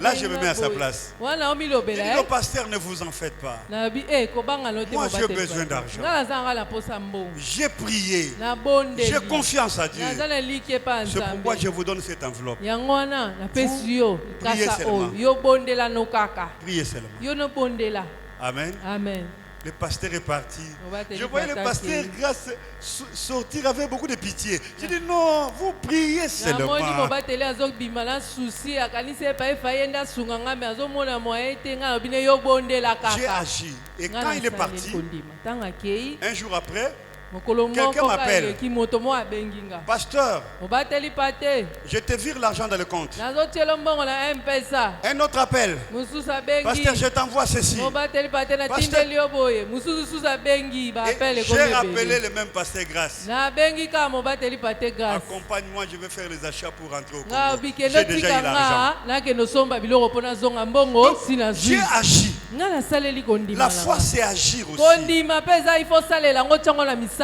[SPEAKER 2] Là, je me mets à sa place.
[SPEAKER 3] wana
[SPEAKER 2] Je dis,
[SPEAKER 3] omilobela
[SPEAKER 2] non, pasteur, ne vous en faites pas.
[SPEAKER 3] nabi kobangana te
[SPEAKER 2] Moi, j'ai
[SPEAKER 3] mobateli
[SPEAKER 2] besoin
[SPEAKER 3] pate.
[SPEAKER 2] d'argent.
[SPEAKER 3] nga naza nga naposa mbongo
[SPEAKER 2] J'ai prié.
[SPEAKER 3] nabondeli
[SPEAKER 2] J'ai confiance à Dieu.
[SPEAKER 3] naza na like epa
[SPEAKER 2] C'est pourquoi je
[SPEAKER 3] nzambe
[SPEAKER 2] vous donne cette enveloppe.
[SPEAKER 3] yango wana napesi yo
[SPEAKER 2] priez
[SPEAKER 3] kasa
[SPEAKER 2] seulement.
[SPEAKER 3] oyo yo bondela no kaka
[SPEAKER 2] Priez seulement.
[SPEAKER 3] yo no bondela.
[SPEAKER 2] Amen.
[SPEAKER 3] Amen.
[SPEAKER 2] Le pasteur est parti.
[SPEAKER 3] On va te
[SPEAKER 2] Je
[SPEAKER 3] dire
[SPEAKER 2] voyais le
[SPEAKER 3] papa
[SPEAKER 2] pasteur
[SPEAKER 3] qui-
[SPEAKER 2] Grâce sortir avec beaucoup de pitié. J'ai dit non, vous priez seulement.
[SPEAKER 3] namoni mobateli azobima na susi akanisi epa efa ye nde asunga ngambe azomona moye te ngai alobi ne yo bondela
[SPEAKER 2] J'ai
[SPEAKER 3] kaka.
[SPEAKER 2] agi. Et
[SPEAKER 3] Nga
[SPEAKER 2] quand il est
[SPEAKER 3] nasaleli
[SPEAKER 2] parti,
[SPEAKER 3] kondima. Ntango akei
[SPEAKER 2] un jour après,
[SPEAKER 3] mokolo
[SPEAKER 2] Quelqu'un
[SPEAKER 3] moko
[SPEAKER 2] m'appelle.
[SPEAKER 3] eleki moto mo abengi nga
[SPEAKER 2] pasteur,
[SPEAKER 3] mobateli pate
[SPEAKER 2] je te vire l'argent dans le compte.
[SPEAKER 3] nazotiela mbongo na mpesa
[SPEAKER 2] Un autre appel.
[SPEAKER 3] mosusu abengi
[SPEAKER 2] Pasteur, je t'envoie ceci.
[SPEAKER 3] mobateli pate
[SPEAKER 2] Pasteur-
[SPEAKER 3] natindeli yo boye mosusu susu abengi
[SPEAKER 2] Et
[SPEAKER 3] baapele
[SPEAKER 2] j'ai rappelé le même pasteur Grâce.
[SPEAKER 3] nabengi kaka mobateli pate grâce
[SPEAKER 2] Accompagne-moi, je vais faire les achats pour rentrer au
[SPEAKER 3] nga
[SPEAKER 2] Congo.
[SPEAKER 3] bikende
[SPEAKER 2] J'ai déjà
[SPEAKER 3] tika
[SPEAKER 2] eu l'argent.
[SPEAKER 3] nga nakende osomba biloko mpo nazonga mbongo si nazwi
[SPEAKER 2] J'ai agi.
[SPEAKER 3] nga nasaleli kondima
[SPEAKER 2] La
[SPEAKER 3] na
[SPEAKER 2] foi,
[SPEAKER 3] nga.
[SPEAKER 2] c'est agir aussi.
[SPEAKER 3] kondima mpe eza ifo osalela yango ntango na misala.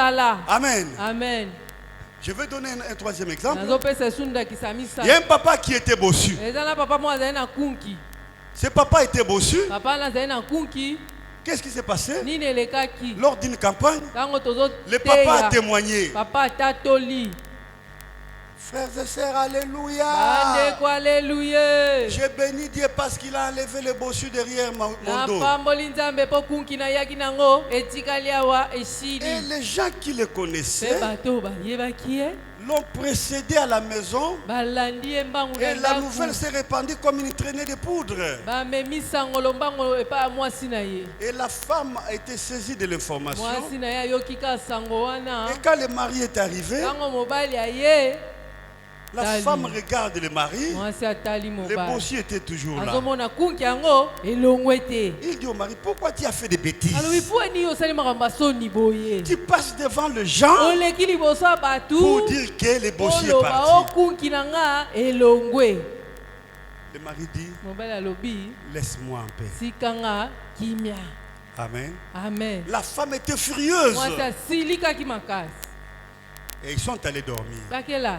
[SPEAKER 2] Amen.
[SPEAKER 3] Amen.
[SPEAKER 2] Je vais donner un troisième exemple.
[SPEAKER 3] nazopesa esu ndakisa
[SPEAKER 2] Il y a
[SPEAKER 3] misala
[SPEAKER 2] un papa qui était bossu.
[SPEAKER 3] eza na papa moko azali na kunki
[SPEAKER 2] Ce papa était bossu.
[SPEAKER 3] papa wana azali na kunki
[SPEAKER 2] Qu'est-ce qui s'est passé?
[SPEAKER 3] nini elekaki
[SPEAKER 2] Lors d'une campagne,
[SPEAKER 3] ntango
[SPEAKER 2] le papa a
[SPEAKER 3] tozoteya
[SPEAKER 2] témoigné.
[SPEAKER 3] papa atatoli
[SPEAKER 2] Frères et sœurs, alléluia.
[SPEAKER 3] bandeko aleluya
[SPEAKER 2] Je bénis Dieu parce qu'il a enlevé le bossu derrière mon dos.
[SPEAKER 3] napamboli nzambe mpo kunki nayaki nango etikali awa esili
[SPEAKER 2] Et les gens qui le
[SPEAKER 3] mpe
[SPEAKER 2] connaissaient
[SPEAKER 3] bato bayebaki ye
[SPEAKER 2] l'ont précédé à la maison.
[SPEAKER 3] balandi ye mbangu na
[SPEAKER 2] Et la
[SPEAKER 3] ndako
[SPEAKER 2] nouvelle s'est répandue comme une traînée de poudre.
[SPEAKER 3] bamemisango lombango epai ya mwasi na ye
[SPEAKER 2] Et la femme a été saisie de l'information.
[SPEAKER 3] mwasi na ye ayoki ka sango wana
[SPEAKER 2] Et quand le mari est arrivé,
[SPEAKER 3] ntango mobali aye
[SPEAKER 2] la
[SPEAKER 3] Tali.
[SPEAKER 2] femme regarde le mari.
[SPEAKER 3] mwasi atali
[SPEAKER 2] Le
[SPEAKER 3] mobali
[SPEAKER 2] bossu était toujours là.
[SPEAKER 3] azomona kunki yango elongwe te
[SPEAKER 2] Il dit au mari, pourquoi tu as fait des bêtises?
[SPEAKER 3] alobi mpo eni osali makambo ya soni boye
[SPEAKER 2] Tu passes devant les gens
[SPEAKER 3] oleki liboso ya
[SPEAKER 2] pour
[SPEAKER 3] bato
[SPEAKER 2] dire que le bossu est
[SPEAKER 3] oloba o
[SPEAKER 2] parti.
[SPEAKER 3] kunki na nga elongwe
[SPEAKER 2] Le mari dit,
[SPEAKER 3] mobali alobi
[SPEAKER 2] laisse-moi en paix.
[SPEAKER 3] sikanga kimia
[SPEAKER 2] Amen.
[SPEAKER 3] amen
[SPEAKER 2] La femme était furieuse.
[SPEAKER 3] mwasi asilikaki makasi
[SPEAKER 2] Et ils sont allés dormir.
[SPEAKER 3] bakela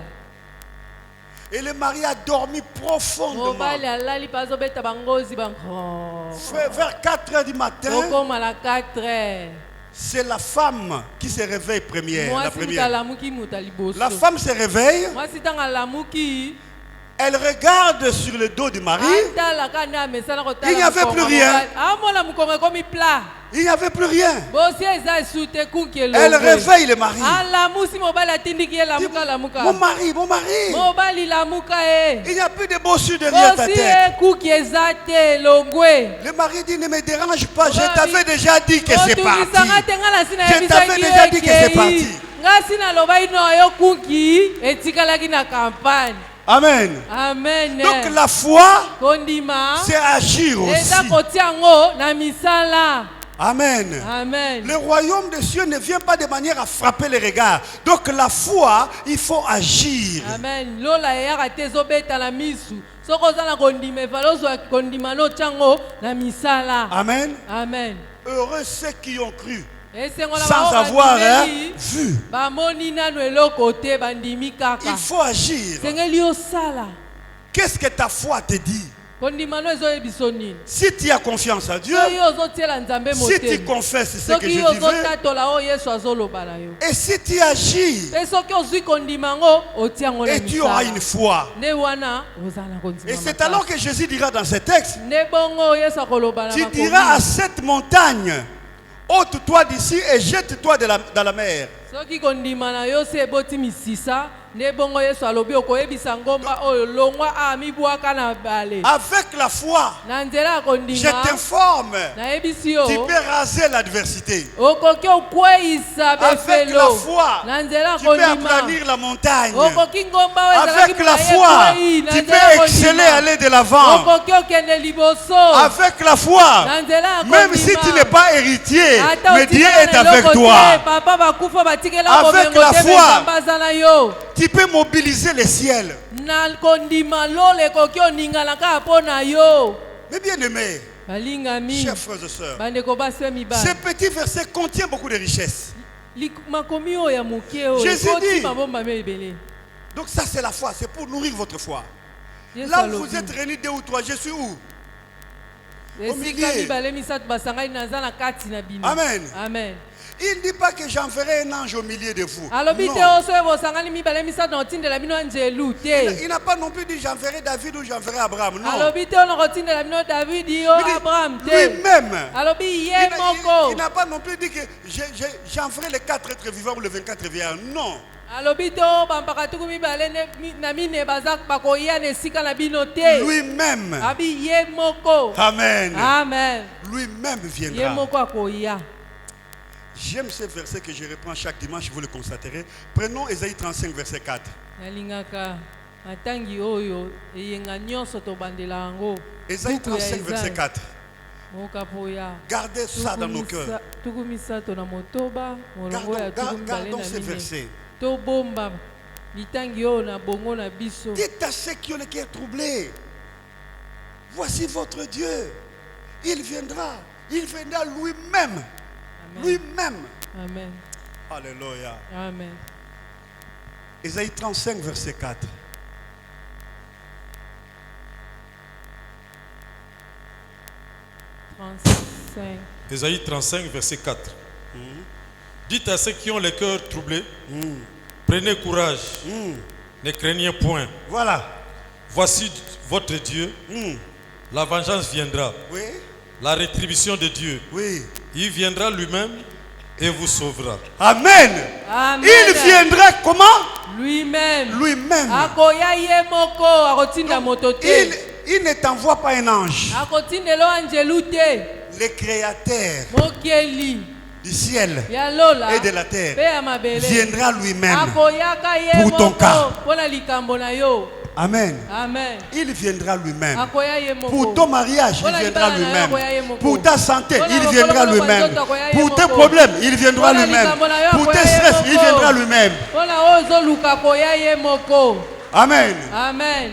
[SPEAKER 2] Et le mari a dormi profondément.
[SPEAKER 3] mobali alali mpe azobeta bangozi bango
[SPEAKER 2] Vers 4 heures du matin,
[SPEAKER 3] okoma na 4 heures
[SPEAKER 2] c'est la femme qui se réveille première. La
[SPEAKER 3] mwasi mutu
[SPEAKER 2] première.
[SPEAKER 3] alamuki mutu ya liboso
[SPEAKER 2] La femme se réveille,
[SPEAKER 3] mwasi ntango alamuki
[SPEAKER 2] elle regarde sur le dos du mari.
[SPEAKER 3] atalaka nde amesana
[SPEAKER 2] Il n'y avait plus rien.
[SPEAKER 3] amona mokongo ekomi plat
[SPEAKER 2] Il n'y avait plus rien.
[SPEAKER 3] bosi eza esu te kunki
[SPEAKER 2] Elle
[SPEAKER 3] elongwe
[SPEAKER 2] réveille le mari.
[SPEAKER 3] alamusi mobali atindiki ye
[SPEAKER 2] Dit,
[SPEAKER 3] lamuka lamuka
[SPEAKER 2] mon mari, mon mari.
[SPEAKER 3] mobali lamuka ye
[SPEAKER 2] Il n'y a plus de bossu derrière ta
[SPEAKER 3] bosi
[SPEAKER 2] tête.
[SPEAKER 3] ye kuki eza te elongwe
[SPEAKER 2] Le mari dit, ne me dérange pas. Je t'avais déjà dit que c'est
[SPEAKER 3] otungisanga
[SPEAKER 2] parti.
[SPEAKER 3] te nga na si
[SPEAKER 2] Je t'avais déjà dit que c'est
[SPEAKER 3] nayebisaki
[SPEAKER 2] parti.
[SPEAKER 3] ekei nga si nalobai no yo kunki etikalaki na campagne
[SPEAKER 2] Amen.
[SPEAKER 3] amen
[SPEAKER 2] Donc la foi,
[SPEAKER 3] kondima
[SPEAKER 2] c'est agir aussi.
[SPEAKER 3] eza kotia yango na misala
[SPEAKER 2] Amen.
[SPEAKER 3] amen
[SPEAKER 2] Le royaume des cieux ne vient pas de manière à frapper les regards. Donc la foi, il faut agir.
[SPEAKER 3] amen lola eyaka te ezobeta na misu soki oza na kondima efale ozwa kondima notia yango na misala
[SPEAKER 2] Amen.
[SPEAKER 3] amen
[SPEAKER 2] Heureux ceux qui ont cru
[SPEAKER 3] esengola
[SPEAKER 2] sans
[SPEAKER 3] bango
[SPEAKER 2] avoir
[SPEAKER 3] bandimeli,
[SPEAKER 2] vu.
[SPEAKER 3] bamoni nano eloko te bandimi kaka
[SPEAKER 2] Il faut agir.
[SPEAKER 3] sengeli osala
[SPEAKER 2] Qu'est-ce que ta foi te dit?
[SPEAKER 3] kondima no ezoyebiso nini
[SPEAKER 2] Si tu as confiance à Dieu,
[SPEAKER 3] soki ozotiela nzambe
[SPEAKER 2] si tu
[SPEAKER 3] motema
[SPEAKER 2] confesses ce que
[SPEAKER 3] soki
[SPEAKER 2] je dis,
[SPEAKER 3] ozotatola oyo yesu azoloba na yo
[SPEAKER 2] et si tu agis,
[SPEAKER 3] mpe soki ozwi kondima yango otia yango na
[SPEAKER 2] et tu auras
[SPEAKER 3] misala
[SPEAKER 2] une foi.
[SPEAKER 3] nde wana oza na kondima
[SPEAKER 2] Et c'est
[SPEAKER 3] makasi.
[SPEAKER 2] alors que Jésus dira dans ce texte,
[SPEAKER 3] nde bongo yesu akoloba na
[SPEAKER 2] tu
[SPEAKER 3] makomi.
[SPEAKER 2] diras à cette montagne, ôte-toi d'ici et jette-toi dans la mer.
[SPEAKER 3] soki kondima na yo se eboti misisa nde bongo yesu alobi okoyebisa ngomba oyo longwa amibwaka na bale
[SPEAKER 2] Avec la foi,
[SPEAKER 3] na nzela ya
[SPEAKER 2] je
[SPEAKER 3] kondima
[SPEAKER 2] t'informe,
[SPEAKER 3] nayebisi
[SPEAKER 2] tu
[SPEAKER 3] yo
[SPEAKER 2] peux raser l'adversité.
[SPEAKER 3] okoki okweyisa
[SPEAKER 2] Avec
[SPEAKER 3] befelo
[SPEAKER 2] la foi,
[SPEAKER 3] na nzela ya
[SPEAKER 2] tu peux
[SPEAKER 3] kondima
[SPEAKER 2] aplanir la montagne.
[SPEAKER 3] okoki ngomba oyo ezalaki
[SPEAKER 2] Avec la
[SPEAKER 3] molaye
[SPEAKER 2] foi,
[SPEAKER 3] boyi, na
[SPEAKER 2] tu
[SPEAKER 3] nzela ya
[SPEAKER 2] peux
[SPEAKER 3] kondima.
[SPEAKER 2] exceller, aller de l'avant.
[SPEAKER 3] okoki okende liboso
[SPEAKER 2] Avec la foi,
[SPEAKER 3] na nzela ya
[SPEAKER 2] même si
[SPEAKER 3] kondima.
[SPEAKER 2] tu n'es pas héritier,
[SPEAKER 3] Ata
[SPEAKER 2] mais Dieu
[SPEAKER 3] otikala
[SPEAKER 2] est
[SPEAKER 3] na
[SPEAKER 2] avec
[SPEAKER 3] eloko te,
[SPEAKER 2] toi.
[SPEAKER 3] papa bakufa batikela
[SPEAKER 2] Avec
[SPEAKER 3] bomengo
[SPEAKER 2] la
[SPEAKER 3] te,
[SPEAKER 2] foi.
[SPEAKER 3] me nzambe aza na yo
[SPEAKER 2] Tu peux mobiliser le ciel.
[SPEAKER 3] na kondima lola ekoki oningana kaka mpo na yo
[SPEAKER 2] Mais bien aimé,
[SPEAKER 3] balingami
[SPEAKER 2] chers frères et sœurs,
[SPEAKER 3] bandeko basi mpe
[SPEAKER 2] ce
[SPEAKER 3] mibali
[SPEAKER 2] petit verset contient beaucoup de richesses.
[SPEAKER 3] makomi oyo ya moke oyo
[SPEAKER 2] Jésus
[SPEAKER 3] ekoti
[SPEAKER 2] dit-
[SPEAKER 3] mabombami ebele
[SPEAKER 2] Donc ça c'est la foi, c'est pour nourrir votre foi.
[SPEAKER 3] Yesu
[SPEAKER 2] Là où
[SPEAKER 3] alobi,
[SPEAKER 2] vous êtes réunis 2 ou 3, je suis où?
[SPEAKER 3] esika
[SPEAKER 2] milieu.
[SPEAKER 3] mibale misato basangani naza na kati na bino
[SPEAKER 2] Amen.
[SPEAKER 3] amen
[SPEAKER 2] Il ne dit pas que j'enverrai un ange au milieu de vous.
[SPEAKER 3] alobi
[SPEAKER 2] Non.
[SPEAKER 3] te oso oyo bosangani mibale misato na kotindela bino anjelu te
[SPEAKER 2] Il n'a pas non plus dit j'enverrai David ou j'enverrai Abraham. Non.
[SPEAKER 3] alobi te ono kotindela bino davidi yo
[SPEAKER 2] Il dit
[SPEAKER 3] abraham te
[SPEAKER 2] lui-même.
[SPEAKER 3] alobi
[SPEAKER 2] Il
[SPEAKER 3] ye
[SPEAKER 2] n'a-
[SPEAKER 3] moko
[SPEAKER 2] il n'a pas non plus dit que j'enverrai les 4 êtres vivants ou les 24 vieillards. Non.
[SPEAKER 3] alobi te o bampaka tuku mibale na mine baza bakoya na esika na bino te
[SPEAKER 2] Lui-même.
[SPEAKER 3] abi ye moko
[SPEAKER 2] Amen.
[SPEAKER 3] amen
[SPEAKER 2] Lui-même
[SPEAKER 3] ye
[SPEAKER 2] viendra.
[SPEAKER 3] moko akoya
[SPEAKER 2] J'aime ce verset que je reprends chaque dimanche, vous le constaterez. Prenons Ésaïe 35, verset 4.
[SPEAKER 3] nalingaka matangi oyo eyenga nyonso tobandela yango
[SPEAKER 2] Ésaïe
[SPEAKER 3] Buku ya
[SPEAKER 2] 35, verset
[SPEAKER 3] Esaïe.
[SPEAKER 2] 4.
[SPEAKER 3] mokapoya
[SPEAKER 2] Gardez ça dans nos cœurs.
[SPEAKER 3] tuku misato na motoba molongo ya tuku mibale
[SPEAKER 2] Gardons
[SPEAKER 3] na
[SPEAKER 2] ces
[SPEAKER 3] mine
[SPEAKER 2] versets.
[SPEAKER 3] tobomba litangi oyo na bongo na biso
[SPEAKER 2] Dites à ceux qui ont le cœur troublé, voici votre Dieu. Il viendra lui-même.
[SPEAKER 3] amen
[SPEAKER 2] Lui-même.
[SPEAKER 3] amen
[SPEAKER 2] Alléluia.
[SPEAKER 3] amen
[SPEAKER 2] Ésaïe 35, verset 4.
[SPEAKER 4] Ésaïe 35, verset 4. Dites à ceux qui ont le cœur troublé, prenez courage. Ne craignez point.
[SPEAKER 2] Voilà.
[SPEAKER 4] Voici votre Dieu. La vengeance viendra.
[SPEAKER 2] Oui.
[SPEAKER 4] La rétribution de Dieu.
[SPEAKER 2] Oui.
[SPEAKER 4] Il viendra lui-même et vous sauvera.
[SPEAKER 2] Amen.
[SPEAKER 3] Amen.
[SPEAKER 2] Il viendra comment?
[SPEAKER 3] Lui-même.
[SPEAKER 2] Lui-même.
[SPEAKER 3] Akoya ye moko akotinda moto te.
[SPEAKER 2] Il ne t'envoie pas un ange.
[SPEAKER 3] Akotindelo anjelu te.
[SPEAKER 2] Le créateur
[SPEAKER 3] Mokeli.
[SPEAKER 2] du ciel
[SPEAKER 3] Ya lola.
[SPEAKER 2] et de la terre
[SPEAKER 3] Pe ya mabele.
[SPEAKER 2] viendra lui-même
[SPEAKER 3] Akoyaka ye
[SPEAKER 2] pour ton cas.
[SPEAKER 3] moko. Pona likambo na yo.
[SPEAKER 2] Amen.
[SPEAKER 3] Amen.
[SPEAKER 2] Il viendra lui-même.
[SPEAKER 3] Akoya ye moko.
[SPEAKER 2] Pour ton mariage, il
[SPEAKER 3] Voilà,
[SPEAKER 2] viendra
[SPEAKER 3] il parle,
[SPEAKER 2] lui-même.
[SPEAKER 3] akoya ye moko.
[SPEAKER 2] Pour ta santé,
[SPEAKER 3] Voilà,
[SPEAKER 2] il
[SPEAKER 3] moko,
[SPEAKER 2] viendra
[SPEAKER 3] moko,
[SPEAKER 2] lui-même.
[SPEAKER 3] moko, akoya ye
[SPEAKER 2] Pour tes
[SPEAKER 3] moko.
[SPEAKER 2] problèmes, il viendra
[SPEAKER 3] Voilà,
[SPEAKER 2] lui-même.
[SPEAKER 3] likambo na yo,
[SPEAKER 2] Pour tes
[SPEAKER 3] akoya ye
[SPEAKER 2] stress, il
[SPEAKER 3] moko.
[SPEAKER 2] viendra lui-même.
[SPEAKER 3] Pona ozo luka koya ye moko.
[SPEAKER 2] Amen.
[SPEAKER 3] Amen.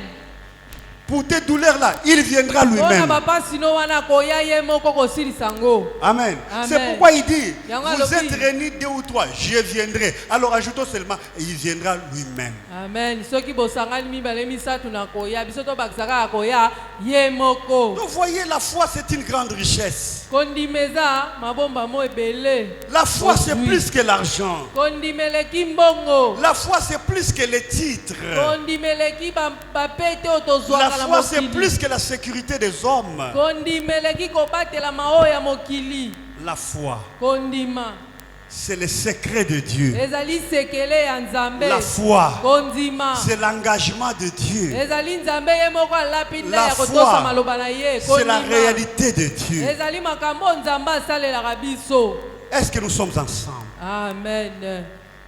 [SPEAKER 2] Pour tes douleurs-là, il viendra
[SPEAKER 3] Pona
[SPEAKER 2] lui-même.
[SPEAKER 3] papa sino wana koya ye moko kosilisa ngo.
[SPEAKER 2] Amen.
[SPEAKER 3] Amen.
[SPEAKER 2] C'est pourquoi il dit,
[SPEAKER 3] Yango
[SPEAKER 2] vous
[SPEAKER 3] alobi.
[SPEAKER 2] êtes réunis 2 ou 3, je viendrai. Alors ajoutons seulement, il viendra lui-même.
[SPEAKER 3] Amen. Soki bosangani mibale misatu na koya biso to bakisaka koya ye moko.
[SPEAKER 2] Donc voyez, la foi, c'est une grande richesse.
[SPEAKER 3] Kondimeza mabomba mo ebele.
[SPEAKER 2] La foi, c'est
[SPEAKER 3] Oui.
[SPEAKER 2] plus que l'argent.
[SPEAKER 3] Kondimeleki mbongo.
[SPEAKER 2] La foi, c'est plus que les titres.
[SPEAKER 3] Kondimeleki bapete
[SPEAKER 2] La
[SPEAKER 3] otozwaka na
[SPEAKER 2] foi, c'est
[SPEAKER 3] mokili.
[SPEAKER 2] plus que la sécurité des hommes.
[SPEAKER 3] Kondimeleki kobatela mao ya mokili.
[SPEAKER 2] La foi,
[SPEAKER 3] Kondima.
[SPEAKER 2] c'est le secret de Dieu.
[SPEAKER 3] Ezali sekele ya nzambe.
[SPEAKER 2] La foi,
[SPEAKER 3] Kondima.
[SPEAKER 2] c'est l'engagement de Dieu.
[SPEAKER 3] Ezali nzambe ye moko alapinda
[SPEAKER 2] La
[SPEAKER 3] ya
[SPEAKER 2] foi,
[SPEAKER 3] kotosa maloba na ye.
[SPEAKER 2] c'est la
[SPEAKER 3] Kondima.
[SPEAKER 2] réalité de Dieu.
[SPEAKER 3] Ezali makambo nzambe asalelaka biso.
[SPEAKER 2] Est-ce que nous sommes ensemble?
[SPEAKER 3] Amen.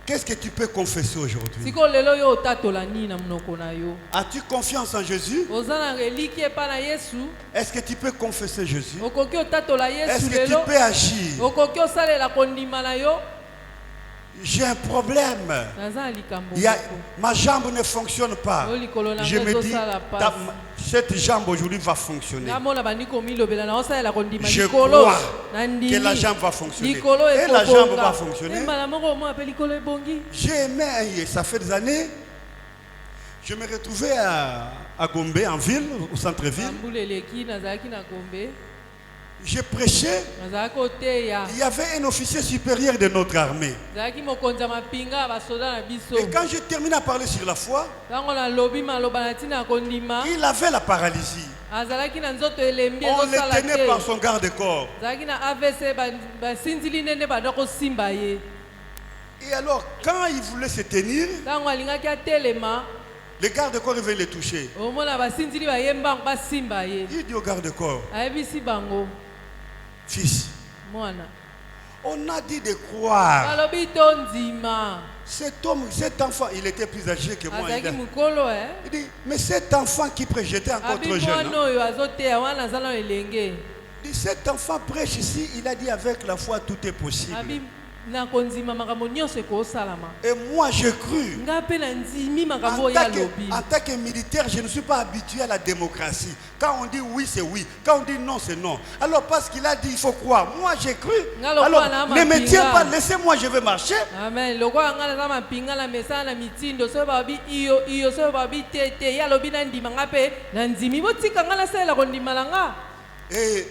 [SPEAKER 2] Qu'est-ce que tu peux confesser aujourd'hui?
[SPEAKER 3] Siko lelo yo otatola nini na monoko na yo.
[SPEAKER 2] As-tu confiance en Jésus?
[SPEAKER 3] Oza na reliki epa na Yesu.
[SPEAKER 2] Est-ce que tu peux confesser Jésus?
[SPEAKER 3] Okoki otatola Yesu
[SPEAKER 2] Est-ce que tu
[SPEAKER 3] lelo.
[SPEAKER 2] peux agir?
[SPEAKER 3] Okoki osalela kondima na yo.
[SPEAKER 2] J'ai un problème.
[SPEAKER 3] Naza na likambo
[SPEAKER 2] Il y a-
[SPEAKER 3] moko.
[SPEAKER 2] ma jambe ne fonctionne pas.
[SPEAKER 3] Yo likolo na
[SPEAKER 2] Je
[SPEAKER 3] ngai
[SPEAKER 2] me dis,
[SPEAKER 3] ezosala
[SPEAKER 2] ta-
[SPEAKER 3] pasi.
[SPEAKER 2] cette jambe aujourd'hui va fonctionner.
[SPEAKER 3] Namona bandi komilobela na osalela kondima
[SPEAKER 2] Je
[SPEAKER 3] likolo
[SPEAKER 2] crois
[SPEAKER 3] na
[SPEAKER 2] que
[SPEAKER 3] ndimi.
[SPEAKER 2] la jambe va fonctionner.
[SPEAKER 3] Likolo
[SPEAKER 2] Et la jambe va fonctionner.
[SPEAKER 3] Mbala moko mo ape likolo ebongi.
[SPEAKER 2] J'ai aimé, ça fait des années, je me retrouvais à Gombe, en ville, au centre-ville.
[SPEAKER 3] Bambula eleki nazalaki na Gombe.
[SPEAKER 2] Je prêchais.
[SPEAKER 3] Nazalaki koteya.
[SPEAKER 2] Il y avait un officier supérieur de notre armée.
[SPEAKER 3] Nazalaki mokonzi ya mapinga ya basoda na biso.
[SPEAKER 2] Et quand j'ai terminé à parler sur la foi,
[SPEAKER 3] Ntango nalobi maloba na ntina ya kondima.
[SPEAKER 2] il avait la paralysie.
[SPEAKER 3] Azalaki na nzoto elembi
[SPEAKER 2] On le
[SPEAKER 3] ezosala
[SPEAKER 2] tenait par
[SPEAKER 3] te.
[SPEAKER 2] son garde-corps.
[SPEAKER 3] Azalaki na AVC basinzili nene banda kosimba ye.
[SPEAKER 2] Et alors, quand il voulait se tenir,
[SPEAKER 3] Ntango alingaki atelema,
[SPEAKER 2] le garde-corps il veut le toucher.
[SPEAKER 3] omona basinzili bayembango basimba ye.
[SPEAKER 2] Il dit au garde-corps,
[SPEAKER 3] Ayebisi bango,
[SPEAKER 2] fils,
[SPEAKER 3] mwana.
[SPEAKER 2] on a dit de croire.
[SPEAKER 3] Balobi to ndima.
[SPEAKER 2] Cet homme, cet enfant, il était plus âgé que moi.
[SPEAKER 3] Azalaki mokolo
[SPEAKER 2] Il dit, mais cet enfant qui prêche, j'étais encore
[SPEAKER 3] abi
[SPEAKER 2] trop jeune.
[SPEAKER 3] mwana
[SPEAKER 2] hein.
[SPEAKER 3] oyo azoteya wana aza na elenge.
[SPEAKER 2] Il dit, cet enfant prêche ici, il a dit avec la foi tout est possible.
[SPEAKER 3] Abi na kondima makambo nyonso ekosalama.
[SPEAKER 2] Et moi j'ai cru.
[SPEAKER 3] Nga mpe na ndimi makambo
[SPEAKER 2] En
[SPEAKER 3] oyo
[SPEAKER 2] tant,
[SPEAKER 3] alobi.
[SPEAKER 2] en tant que militaire, je ne suis pas habitué à la démocratie. Quand on dit oui, c'est oui. Quand on dit non, c'est non. Alors parce qu'il a dit, il faut croire. Moi j'ai cru.
[SPEAKER 3] Ngalo
[SPEAKER 2] Alors
[SPEAKER 3] kwa na
[SPEAKER 2] ne me
[SPEAKER 3] mapinga.
[SPEAKER 2] tiens pas, laissez-moi, je vais marcher.
[SPEAKER 3] Amen. Lokola nga naza mapinga na mesala na mitindo soki babi iyo soki babi tete ye alobi na ndima nga mpe na ndimi botika nga nasalela kondima na nga.
[SPEAKER 2] Et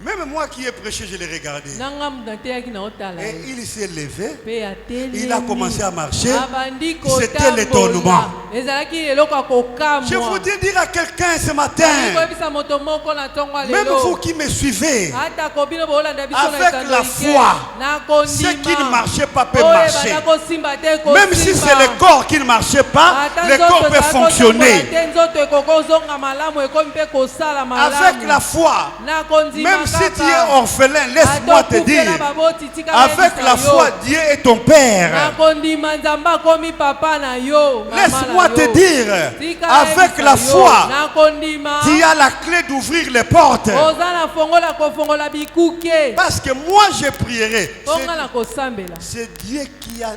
[SPEAKER 2] même moi qui ai prêché, je l'ai regardé.
[SPEAKER 3] Na nga nateyaki na otala
[SPEAKER 2] Et
[SPEAKER 3] ye.
[SPEAKER 2] il s'est levé.
[SPEAKER 3] Mpe atelemi.
[SPEAKER 2] Il a commencé à marcher.
[SPEAKER 3] Abandi
[SPEAKER 2] C'était l'étonnement.
[SPEAKER 3] kotambola. Ezalaki eloko ya kokamwa.
[SPEAKER 2] Je voudrais dire à quelqu'un ce matin,
[SPEAKER 3] koyebisa moto moko na ntongo ya
[SPEAKER 2] même
[SPEAKER 3] lelo.
[SPEAKER 2] vous qui me suivez,
[SPEAKER 3] Ata kobino bolanda biso na
[SPEAKER 2] avec
[SPEAKER 3] etando
[SPEAKER 2] la
[SPEAKER 3] like.
[SPEAKER 2] foi,
[SPEAKER 3] Na kondima.
[SPEAKER 2] ce qui ne marchait pas peut
[SPEAKER 3] Oyo
[SPEAKER 2] marcher.
[SPEAKER 3] ebanda kosimba te kosimba.
[SPEAKER 2] Même si c'est le corps qui ne marchait pas,
[SPEAKER 3] Ata
[SPEAKER 2] le
[SPEAKER 3] nzoto
[SPEAKER 2] corps peut
[SPEAKER 3] ezalaki
[SPEAKER 2] fonctionner.
[SPEAKER 3] kotambola te, nzoto ekoki ozonga malamu ekomi mpe kosala malamu.
[SPEAKER 2] Avec la foi,
[SPEAKER 3] Na kondima
[SPEAKER 2] même si
[SPEAKER 3] kaka.
[SPEAKER 2] tu es orphelin, laisse-moi te
[SPEAKER 3] Ata okufela
[SPEAKER 2] dire,
[SPEAKER 3] baboti, tika
[SPEAKER 2] avec
[SPEAKER 3] yebisa
[SPEAKER 2] la
[SPEAKER 3] yo.
[SPEAKER 2] foi, Dieu est ton
[SPEAKER 3] Na
[SPEAKER 2] Père.
[SPEAKER 3] kondima nzambe akomi papa na yo, mama
[SPEAKER 2] Laisse-moi
[SPEAKER 3] na
[SPEAKER 2] te
[SPEAKER 3] yo.
[SPEAKER 2] dire,
[SPEAKER 3] Tika
[SPEAKER 2] avec
[SPEAKER 3] yebisa
[SPEAKER 2] la
[SPEAKER 3] yo.
[SPEAKER 2] foi,
[SPEAKER 3] Na kondima
[SPEAKER 2] tu as la clé d'ouvrir les portes.
[SPEAKER 3] oza na fongola kofongola bikuke.
[SPEAKER 2] Parce que moi, je prierai.
[SPEAKER 3] Bonga na kosambela.
[SPEAKER 2] C'est Dieu qui a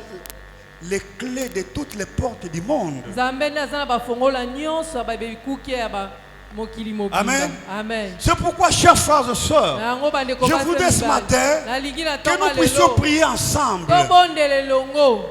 [SPEAKER 2] les clés de toutes les portes du monde.
[SPEAKER 3] Nzambe nde aza na bafongola nyonso ya bikuke ya mokili mobimba.
[SPEAKER 2] Amen.
[SPEAKER 3] Amen.
[SPEAKER 2] C'est pourquoi, chers frères et sœurs,
[SPEAKER 3] Na yango bandeko
[SPEAKER 2] je
[SPEAKER 3] basi
[SPEAKER 2] voudrais ce
[SPEAKER 3] mibali.
[SPEAKER 2] matin
[SPEAKER 3] Nalingi na
[SPEAKER 2] que
[SPEAKER 3] ntongo
[SPEAKER 2] nous
[SPEAKER 3] ya
[SPEAKER 2] puissions
[SPEAKER 3] lelo.
[SPEAKER 2] prier ensemble.
[SPEAKER 3] Tobondela elongo.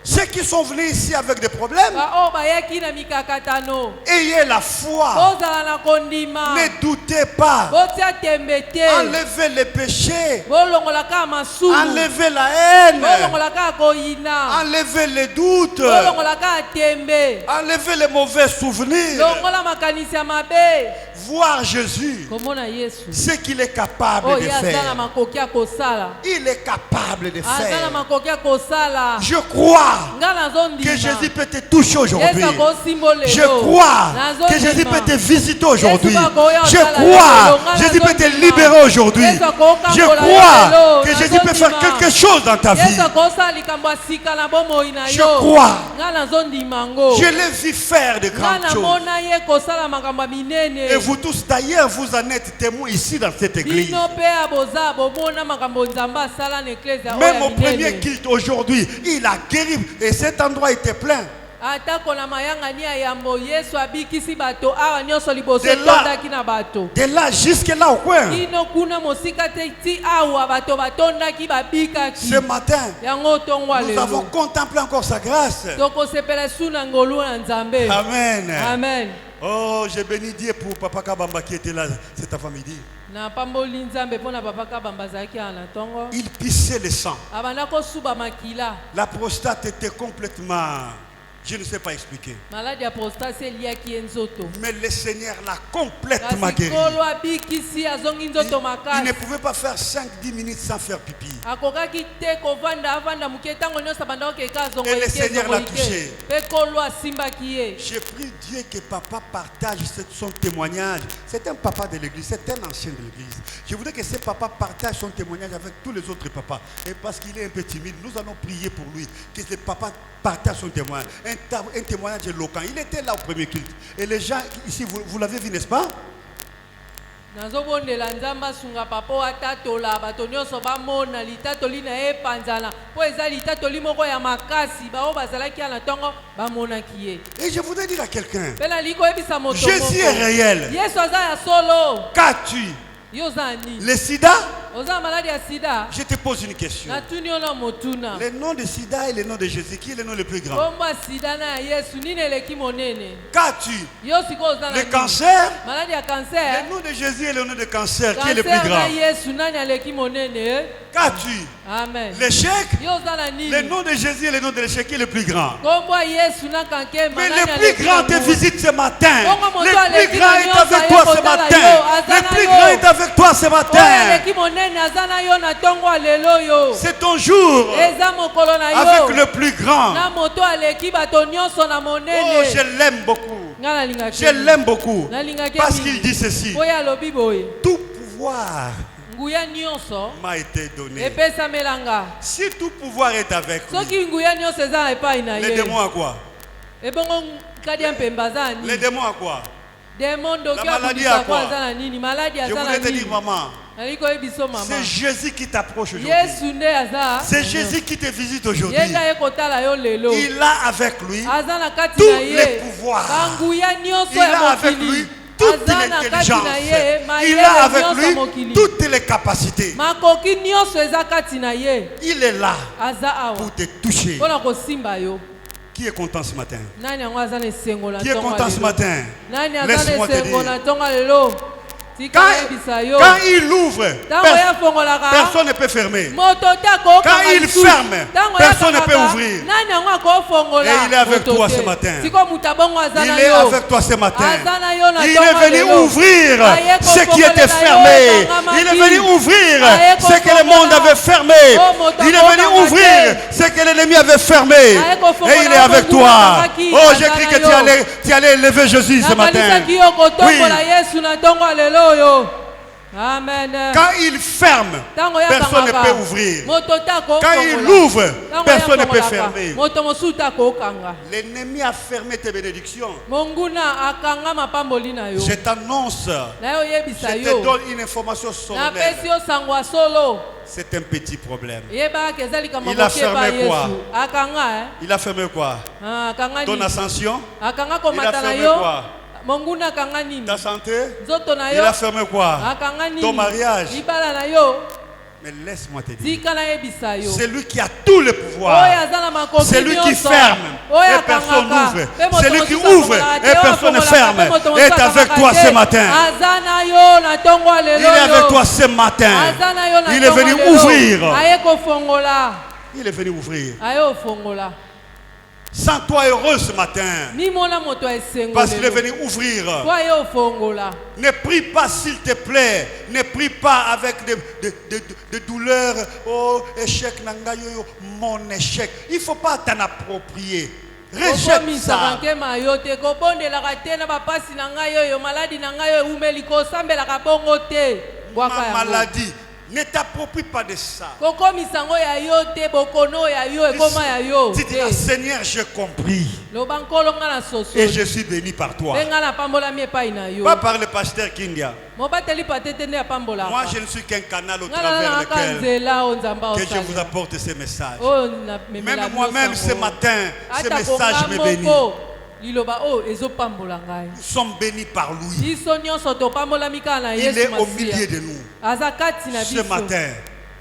[SPEAKER 2] Ceux qui sont venus ici avec des problèmes,
[SPEAKER 3] baoyo bayaki na mikakatano
[SPEAKER 2] ayez la foi.
[SPEAKER 3] bozala na kondima
[SPEAKER 2] Ne doutez pas.
[SPEAKER 3] botia tembe te
[SPEAKER 2] Enlevez les péchés.
[SPEAKER 3] bolongolaka masumu
[SPEAKER 2] Enlevez la haine.
[SPEAKER 3] bolongolaka koyina
[SPEAKER 2] Enlevez les doutes.
[SPEAKER 3] bolongolaka tembe
[SPEAKER 2] Enlevez les mauvais souvenirs.
[SPEAKER 3] longola makanisi ya mabe
[SPEAKER 2] Voir Jésus,
[SPEAKER 3] komona yesu
[SPEAKER 2] ce qu'il est capable de
[SPEAKER 3] oyo aza na
[SPEAKER 2] faire.
[SPEAKER 3] makoki ya kosala
[SPEAKER 2] Il est capable de
[SPEAKER 3] aza na
[SPEAKER 2] faire.
[SPEAKER 3] makoki ya kosala
[SPEAKER 2] Je crois
[SPEAKER 3] nga nazondima
[SPEAKER 2] que Jésus peut te toucher aujourd'hui.
[SPEAKER 3] yesu akosimba lelo
[SPEAKER 2] Je crois
[SPEAKER 3] Nazondima.
[SPEAKER 2] que Jésus peut te visiter aujourd'hui.
[SPEAKER 3] Yesu bakoya
[SPEAKER 2] Je
[SPEAKER 3] otala
[SPEAKER 2] crois
[SPEAKER 3] lelo.
[SPEAKER 2] que Jésus peut te
[SPEAKER 3] Nazondima.
[SPEAKER 2] libérer aujourd'hui.
[SPEAKER 3] Yesu akokambola
[SPEAKER 2] Je
[SPEAKER 3] lelo.
[SPEAKER 2] crois que Jésus peut faire
[SPEAKER 3] Nazondima.
[SPEAKER 2] quelque chose dans ta vie.
[SPEAKER 3] yesu akosala likambo ya sika na bomoi na
[SPEAKER 2] Je
[SPEAKER 3] yo
[SPEAKER 2] crois.
[SPEAKER 3] nga nazondima ngo
[SPEAKER 2] Je l'ai vu faire de
[SPEAKER 3] nga
[SPEAKER 2] grandes choses.
[SPEAKER 3] namona ye kosala makambo ya minene
[SPEAKER 2] Et vous tous d'ailleurs, vous en êtes témoins ici dans cette église.
[SPEAKER 3] bino mpe ya boza bomona makambo nzambe asala na eklezia oyo
[SPEAKER 2] Même
[SPEAKER 3] ya
[SPEAKER 2] au premier
[SPEAKER 3] minene
[SPEAKER 2] culte aujourd'hui, il a guéri et cet endroit était plein.
[SPEAKER 3] atako na mayangani ya yambo yesu abikisi bato awa nyonso liboso
[SPEAKER 2] De là-
[SPEAKER 3] etondaki na bato
[SPEAKER 2] De là jusque là au coin.
[SPEAKER 3] kino kuna mosika te ti awa bato batondaki babikaki
[SPEAKER 2] Ce matin,
[SPEAKER 3] yango tongwa
[SPEAKER 2] nous avons
[SPEAKER 3] lelo
[SPEAKER 2] contemplé encore sa grâce.
[SPEAKER 3] tokosepela esu na ngolu na nzambe
[SPEAKER 2] Amen.
[SPEAKER 3] amen
[SPEAKER 2] Oh, j'ai béni Dieu pour Papa Kabamba qui était là cet après-midi.
[SPEAKER 3] na pamboli nzambe mpo na papa kabamba azalaki awa na ntongo
[SPEAKER 2] Il pissait le sang.
[SPEAKER 3] abanda kosuba makila
[SPEAKER 2] La prostate était complètement... Je ne sais pas expliquer.
[SPEAKER 3] maladi ya prostase eliaki ye nzoto
[SPEAKER 2] Mais le Seigneur l'a complètement
[SPEAKER 3] kasi
[SPEAKER 2] guéri.
[SPEAKER 3] kolo abikisi azongi nzoto
[SPEAKER 2] Il ne
[SPEAKER 3] makasi
[SPEAKER 2] pouvait pas faire 5-10 minutes sans faire pipi.
[SPEAKER 3] akokaki te kovanda avanda moke ntango nyonso abanda kokeka azongo
[SPEAKER 2] Et le
[SPEAKER 3] eke
[SPEAKER 2] Seigneur
[SPEAKER 3] ezongo
[SPEAKER 2] l'a
[SPEAKER 3] eke
[SPEAKER 2] touché.
[SPEAKER 3] mpe kolo asimbaki ye
[SPEAKER 2] J'ai prié Dieu que papa partage son témoignage. C'est un papa de l'église, c'est un ancien de l'église. Je voudrais que ce papa partage son témoignage avec tous les autres papas. Et parce qu'il est un peu timide, nous allons prier pour lui. Que ce papa partage son témoignage. Un témoignage éloquent. Il était là au premier culte. Et les gens ici, vous l'avez vu, n'est-ce pas?
[SPEAKER 3] nazobondela nzambe asunga papa oyo atatola bato nyonso bamona litatoli na ye epanzana mpo eza litatoli moko ya makasi baoyo bazalaki ya na ntongo bamonaki ye
[SPEAKER 2] Et je voudrais dire à quelqu'un,
[SPEAKER 3] mpe nalingi koyebisa moto
[SPEAKER 2] Jésus est réel.
[SPEAKER 3] yesu aza ya solo
[SPEAKER 2] Qu'as-tu?
[SPEAKER 3] yo oza nini
[SPEAKER 2] Le sida?
[SPEAKER 3] oza na maladi ya sida
[SPEAKER 2] Je te pose une question.
[SPEAKER 3] natuni yo na motuna
[SPEAKER 2] Le nom de sida et le nom de Jésus, qui est le nom le plus grand?
[SPEAKER 3] kombo ya sida na ya yesu nini eleki monene
[SPEAKER 2] Qu'as-tu?
[SPEAKER 3] yo sikoyo oza na
[SPEAKER 2] Le
[SPEAKER 3] nini?
[SPEAKER 2] cancer?
[SPEAKER 3] maladi ya
[SPEAKER 2] Le
[SPEAKER 3] kanser
[SPEAKER 2] nom de Jésus et le nom de cancer, qui est le plus
[SPEAKER 3] kanser na
[SPEAKER 2] grand?
[SPEAKER 3] yesu nani aleki monene
[SPEAKER 2] Qu'as-tu?
[SPEAKER 3] amen
[SPEAKER 2] L'échec?
[SPEAKER 3] yo oza na nini
[SPEAKER 2] Le nom de Jésus et le nom de l'échec, qui est le plus grand?
[SPEAKER 3] kombo ya yesu na kankemba
[SPEAKER 2] Mais
[SPEAKER 3] nani
[SPEAKER 2] le
[SPEAKER 3] aleki
[SPEAKER 2] plus grand te
[SPEAKER 3] yango?
[SPEAKER 2] visite ce matin.
[SPEAKER 3] Bongo moto
[SPEAKER 2] Le plus
[SPEAKER 3] aleki
[SPEAKER 2] grand
[SPEAKER 3] na
[SPEAKER 2] est
[SPEAKER 3] nyonso
[SPEAKER 2] avec
[SPEAKER 3] aye
[SPEAKER 2] toi ce
[SPEAKER 3] kotala
[SPEAKER 2] matin.
[SPEAKER 3] yo, aza
[SPEAKER 2] Le
[SPEAKER 3] na
[SPEAKER 2] plus
[SPEAKER 3] yo.
[SPEAKER 2] grand est avec toi ce
[SPEAKER 3] oyo
[SPEAKER 2] matin.
[SPEAKER 3] aleki monene aza na yo na ntongo ya lelo yo
[SPEAKER 2] C'est ton jour
[SPEAKER 3] eza mokolo na
[SPEAKER 2] avec
[SPEAKER 3] yo
[SPEAKER 2] le plus grand.
[SPEAKER 3] na moto aleki bato nyonso na
[SPEAKER 2] Oh,
[SPEAKER 3] monene
[SPEAKER 2] je l'aime beaucoup.
[SPEAKER 3] nga nalingaki
[SPEAKER 2] Je l'aime beaucoup.
[SPEAKER 3] nalingaki
[SPEAKER 2] Parce
[SPEAKER 3] mingi.
[SPEAKER 2] qu'il dit ceci.
[SPEAKER 3] oyo alobi boye
[SPEAKER 2] Tout pouvoir
[SPEAKER 3] nguya nyonso
[SPEAKER 2] m'a été donné.
[SPEAKER 3] epesamelanga
[SPEAKER 2] Si tout pouvoir est avec lui,
[SPEAKER 3] soki nguya nyonso eza na epai na
[SPEAKER 2] les
[SPEAKER 3] ye
[SPEAKER 2] démons à quoi?
[SPEAKER 3] ebongo kadi ya mpemba aza na
[SPEAKER 2] Les
[SPEAKER 3] nini
[SPEAKER 2] démons à quoi?
[SPEAKER 3] demon doki
[SPEAKER 2] La maladie
[SPEAKER 3] akobisa
[SPEAKER 2] à quoi?
[SPEAKER 3] ko aza na nini maladi
[SPEAKER 2] Je
[SPEAKER 3] aza na
[SPEAKER 2] voudrais te dire,
[SPEAKER 3] nini
[SPEAKER 2] maman,
[SPEAKER 3] nali koyebiso mama
[SPEAKER 2] c'est Jésus qui t'approche aujourd'hui.
[SPEAKER 3] yesu nde aza
[SPEAKER 2] C'est Jésus qui te visite aujourd'hui.
[SPEAKER 3] ye nga ye kotala yo lelo
[SPEAKER 2] Il a avec lui
[SPEAKER 3] aza na kati
[SPEAKER 2] tous
[SPEAKER 3] na
[SPEAKER 2] les
[SPEAKER 3] ye
[SPEAKER 2] pouvoirs.
[SPEAKER 3] banguya nyonso
[SPEAKER 2] Il
[SPEAKER 3] ya
[SPEAKER 2] a avec lui
[SPEAKER 3] mokili
[SPEAKER 2] toute
[SPEAKER 3] aza na kati
[SPEAKER 2] l'intelligence.
[SPEAKER 3] na ye
[SPEAKER 2] Il
[SPEAKER 3] mayele
[SPEAKER 2] a avec
[SPEAKER 3] nyonso ya
[SPEAKER 2] lui
[SPEAKER 3] mokili
[SPEAKER 2] toutes les capacités.
[SPEAKER 3] makoki nyonso eza kati na ye
[SPEAKER 2] Il est là
[SPEAKER 3] aza awa
[SPEAKER 2] pour te toucher.
[SPEAKER 3] mpona kosimba yo
[SPEAKER 2] Qui est content ce matin?
[SPEAKER 3] nani yango aza na esengo na
[SPEAKER 2] Qui est
[SPEAKER 3] ntongo ya
[SPEAKER 2] content ce
[SPEAKER 3] lelo
[SPEAKER 2] matin?
[SPEAKER 3] nani aza na
[SPEAKER 2] Laisse-moi te
[SPEAKER 3] esengo
[SPEAKER 2] dire.
[SPEAKER 3] na ntongo ya lelo tika yebisa yo
[SPEAKER 2] Quand il ouvre,
[SPEAKER 3] ntango ye afongolaka
[SPEAKER 2] personne ne peut fermer.
[SPEAKER 3] moto te
[SPEAKER 2] Quand
[SPEAKER 3] akokanga
[SPEAKER 2] il
[SPEAKER 3] lisusu.
[SPEAKER 2] ferme,
[SPEAKER 3] Ntango
[SPEAKER 2] personne ne
[SPEAKER 3] yakangaka,
[SPEAKER 2] peut ouvrir.
[SPEAKER 3] nani yango akofongola
[SPEAKER 2] Et il est avec
[SPEAKER 3] moto
[SPEAKER 2] toi
[SPEAKER 3] te.
[SPEAKER 2] ce matin.
[SPEAKER 3] siko moto abongo aza
[SPEAKER 2] Il
[SPEAKER 3] na
[SPEAKER 2] est
[SPEAKER 3] yo
[SPEAKER 2] avec toi ce matin.
[SPEAKER 3] aza na yo na
[SPEAKER 2] Il
[SPEAKER 3] ntongo
[SPEAKER 2] est venu
[SPEAKER 3] lelo.
[SPEAKER 2] ouvrir
[SPEAKER 3] Aye
[SPEAKER 2] ce qui
[SPEAKER 3] kofongolela
[SPEAKER 2] était
[SPEAKER 3] yo,
[SPEAKER 2] fermé.
[SPEAKER 3] ekangamaki.
[SPEAKER 2] Il est venu ouvrir
[SPEAKER 3] Aye
[SPEAKER 2] ce que le monde
[SPEAKER 3] kofongola.
[SPEAKER 2] avait fermé.
[SPEAKER 3] Oh, moto
[SPEAKER 2] Il est venu
[SPEAKER 3] akokanga
[SPEAKER 2] ouvrir
[SPEAKER 3] te.
[SPEAKER 2] ce que l'ennemi avait fermé.
[SPEAKER 3] Aye kofongola
[SPEAKER 2] Et il est avec
[SPEAKER 3] okonzuma
[SPEAKER 2] toi.
[SPEAKER 3] kangaki.
[SPEAKER 2] Oh,
[SPEAKER 3] Aza
[SPEAKER 2] j'ai cru
[SPEAKER 3] na
[SPEAKER 2] que
[SPEAKER 3] yo.
[SPEAKER 2] tu allais élever Jésus ce matin.
[SPEAKER 3] nakanisaki yo kotombola
[SPEAKER 2] Oui.
[SPEAKER 3] yesu na ntongo ya lelo oyo amen
[SPEAKER 2] Quand il ferme,
[SPEAKER 3] ntango
[SPEAKER 2] personne ne
[SPEAKER 3] yakangaka,
[SPEAKER 2] peut ouvrir.
[SPEAKER 3] moto te
[SPEAKER 2] Quand il
[SPEAKER 3] akofongola.
[SPEAKER 2] ouvre,
[SPEAKER 3] Ntango
[SPEAKER 2] personne ne peut
[SPEAKER 3] yafongolaka,
[SPEAKER 2] fermer.
[SPEAKER 3] moto mosusu te akokanga
[SPEAKER 2] L'ennemi a fermé tes bénédictions.
[SPEAKER 3] monguna akanga mapamboli na yo
[SPEAKER 2] Je t'annonce,
[SPEAKER 3] na yo oyebisa
[SPEAKER 2] je te
[SPEAKER 3] yo
[SPEAKER 2] donne une information solennelle.
[SPEAKER 3] napesi yo sango ya solo
[SPEAKER 2] C'est un petit problème.
[SPEAKER 3] yebaka eza likambo
[SPEAKER 2] Il a
[SPEAKER 3] moke epa
[SPEAKER 2] fermé quoi?
[SPEAKER 3] yesu akanga
[SPEAKER 2] Il a fermé quoi?
[SPEAKER 3] akanga
[SPEAKER 2] Ton
[SPEAKER 3] nini
[SPEAKER 2] ascension,
[SPEAKER 3] akanga
[SPEAKER 2] il a
[SPEAKER 3] komata na
[SPEAKER 2] fermé
[SPEAKER 3] yo
[SPEAKER 2] quoi?
[SPEAKER 3] monguna akanga nini
[SPEAKER 2] Ta santé,
[SPEAKER 3] nzoto na
[SPEAKER 2] il
[SPEAKER 3] yo
[SPEAKER 2] a fermé quoi?
[SPEAKER 3] akanga nini
[SPEAKER 2] Ton mariage,
[SPEAKER 3] libala na yo
[SPEAKER 2] Mais laisse-moi te dire.
[SPEAKER 3] tika nayebisa yo
[SPEAKER 2] C'est lui qui a tout le pouvoir.
[SPEAKER 3] oyo aza na makoki
[SPEAKER 2] C'est lui qui
[SPEAKER 3] nyonso.
[SPEAKER 2] ferme
[SPEAKER 3] Oyo
[SPEAKER 2] et personne
[SPEAKER 3] akangaka.
[SPEAKER 2] n'ouvre.
[SPEAKER 3] Mpe moto
[SPEAKER 2] C'est lui qui
[SPEAKER 3] mosusu
[SPEAKER 2] ouvre
[SPEAKER 3] akangaka te,
[SPEAKER 2] et
[SPEAKER 3] oyo
[SPEAKER 2] personne ne
[SPEAKER 3] akangaka,
[SPEAKER 2] ferme.
[SPEAKER 3] mpe moto
[SPEAKER 2] Il
[SPEAKER 3] mosusu
[SPEAKER 2] est avec
[SPEAKER 3] akangaka
[SPEAKER 2] toi
[SPEAKER 3] te.
[SPEAKER 2] ce matin.
[SPEAKER 3] aza na yo na ntongo ya
[SPEAKER 2] Il
[SPEAKER 3] lelo
[SPEAKER 2] est avec
[SPEAKER 3] yo.
[SPEAKER 2] toi ce matin.
[SPEAKER 3] aza na yo na
[SPEAKER 2] Il est
[SPEAKER 3] ntongo ya
[SPEAKER 2] venu
[SPEAKER 3] lelo.
[SPEAKER 2] ouvrir.
[SPEAKER 3] aye kofongola
[SPEAKER 2] Il est venu ouvrir.
[SPEAKER 3] aye ofongola
[SPEAKER 2] Sens-toi heureux ce matin.
[SPEAKER 3] mimona moto ya esengo
[SPEAKER 2] Parce qu'il est
[SPEAKER 3] lelo.
[SPEAKER 2] venu ouvrir.
[SPEAKER 3] po aye ofongola
[SPEAKER 2] Ne prie pas s'il te plaît. Ne prie pas avec des douleurs. Oh, échec, nangayo, mon échec. Il ne faut pas t'en approprier. Rejette
[SPEAKER 3] okomisaka
[SPEAKER 2] ça.
[SPEAKER 3] nkema yo te kobondelaka te na bapasi na ngai oyo maladi na ngai oyo eumeli kosambelaka bongo te bwaka
[SPEAKER 2] Ma
[SPEAKER 3] yango
[SPEAKER 2] maladie. Ne t'approprie pas de ça.
[SPEAKER 3] kokomisa ngo ya yo te bokono ya yo ekoma ya yo
[SPEAKER 2] Tu dis,
[SPEAKER 3] te
[SPEAKER 2] Seigneur, j'ai compris.
[SPEAKER 3] loba nkolo nga na
[SPEAKER 2] Et
[SPEAKER 3] sosoli
[SPEAKER 2] je suis béni par toi.
[SPEAKER 3] mpe nga napambolami epai na yo
[SPEAKER 2] Pas par le pasteur Kindia.
[SPEAKER 3] mobateli patete nde
[SPEAKER 2] Moi,
[SPEAKER 3] apambolaka
[SPEAKER 2] je ne suis qu'un canal au
[SPEAKER 3] nga
[SPEAKER 2] travers
[SPEAKER 3] nanaka
[SPEAKER 2] lequel
[SPEAKER 3] nzela oyo nzambe
[SPEAKER 2] que je vous
[SPEAKER 3] aosala
[SPEAKER 2] apporte ces messages.
[SPEAKER 3] oyo
[SPEAKER 2] Même
[SPEAKER 3] namemela
[SPEAKER 2] moi-même,
[SPEAKER 3] nyonso
[SPEAKER 2] ce
[SPEAKER 3] yango.
[SPEAKER 2] matin, ce
[SPEAKER 3] ata
[SPEAKER 2] message me
[SPEAKER 3] konga
[SPEAKER 2] bénit.
[SPEAKER 3] moko liloba oyo ezopambola ngai
[SPEAKER 2] Nous sommes bénis par lui.
[SPEAKER 3] biso nyonso topambolami kaka na
[SPEAKER 2] Il
[SPEAKER 3] yesu
[SPEAKER 2] est au
[SPEAKER 3] masiya
[SPEAKER 2] milieu de nous.
[SPEAKER 3] aza kati na
[SPEAKER 2] Ce
[SPEAKER 3] biso
[SPEAKER 2] matin,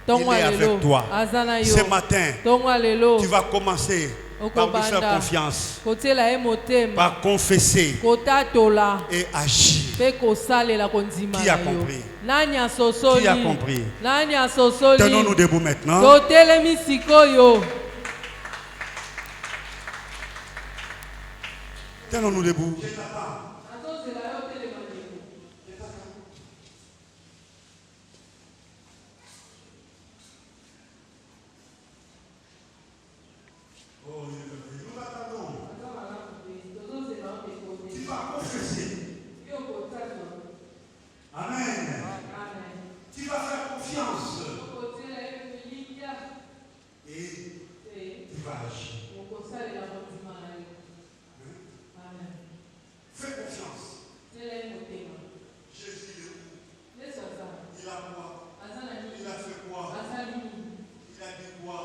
[SPEAKER 3] ntongo
[SPEAKER 2] il est
[SPEAKER 3] ya lelo
[SPEAKER 2] avec toi.
[SPEAKER 3] aza na yo
[SPEAKER 2] Ce matin,
[SPEAKER 3] ntongo ya lelo
[SPEAKER 2] tu vas commencer par lui faire confiance,
[SPEAKER 3] kotiela ye motema
[SPEAKER 2] par confesser
[SPEAKER 3] kotatola
[SPEAKER 2] et agir.
[SPEAKER 3] mpe kosalela kondima
[SPEAKER 2] Qui
[SPEAKER 3] na
[SPEAKER 2] a
[SPEAKER 3] yo
[SPEAKER 2] compris?
[SPEAKER 3] nani asosoli
[SPEAKER 2] Qui a compris?
[SPEAKER 3] nani asosoli
[SPEAKER 2] Tenons-nous debout maintenant.
[SPEAKER 3] totelemi sikoyo
[SPEAKER 2] Tenons-nous debout. Amen. Tu vas faire confiance et tu vas agir. Fais confiance. Jésus est où? Il a quoi? Il a fait quoi? Il a dit quoi?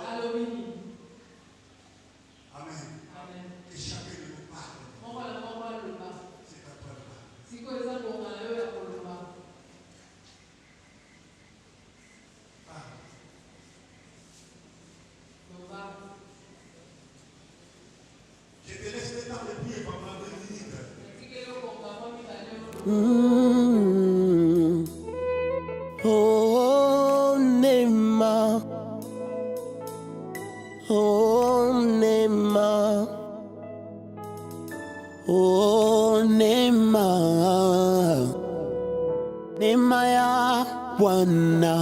[SPEAKER 2] Amen. Et chacun de nous parle. C'est à toi de parler. Je te laisse le temps de prier pendant 2 minutes.
[SPEAKER 1] Oh, Nema. Oh, Nema. Oh, Nema. Nema ya Bwana.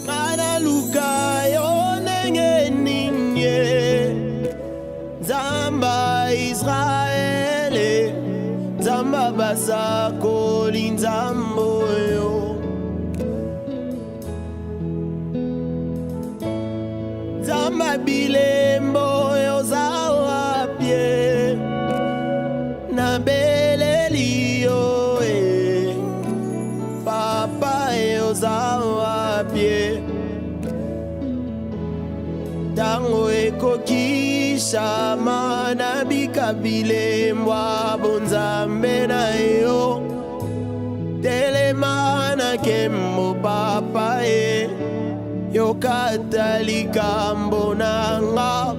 [SPEAKER 1] Mana luka yo nenge ninye. Zamba Israele. Zamba basako linzambo yo. Zamba bilembo yo zawa pie. Na beleli yo papa yo zawa pie. Tango ekokisha mana bikabilembwa bonzambe na yo. Telemana kembo papa yoka likambo nanga.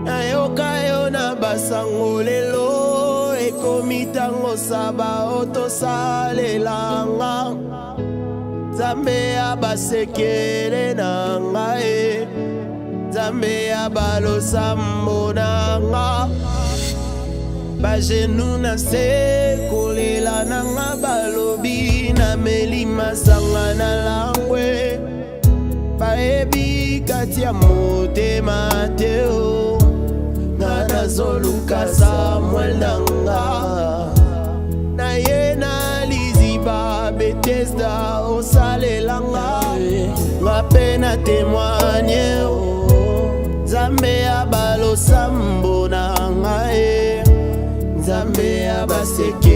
[SPEAKER 1] Nayoka yo na basango lelo ekomi tango saba otosalelanga. Nzambe abasekele na ngai, Nzambe abalosambo na nga. Bajenu na se kolela na nga balobi na meli masanga na langwe. Baebi kati ya motema te o, nga nazoluka Samuel na nga. Na ye na liziba Bethesda osalelanga, nga pe na témoigne o. Nzambe abalosambo na nga Nzambe abaseke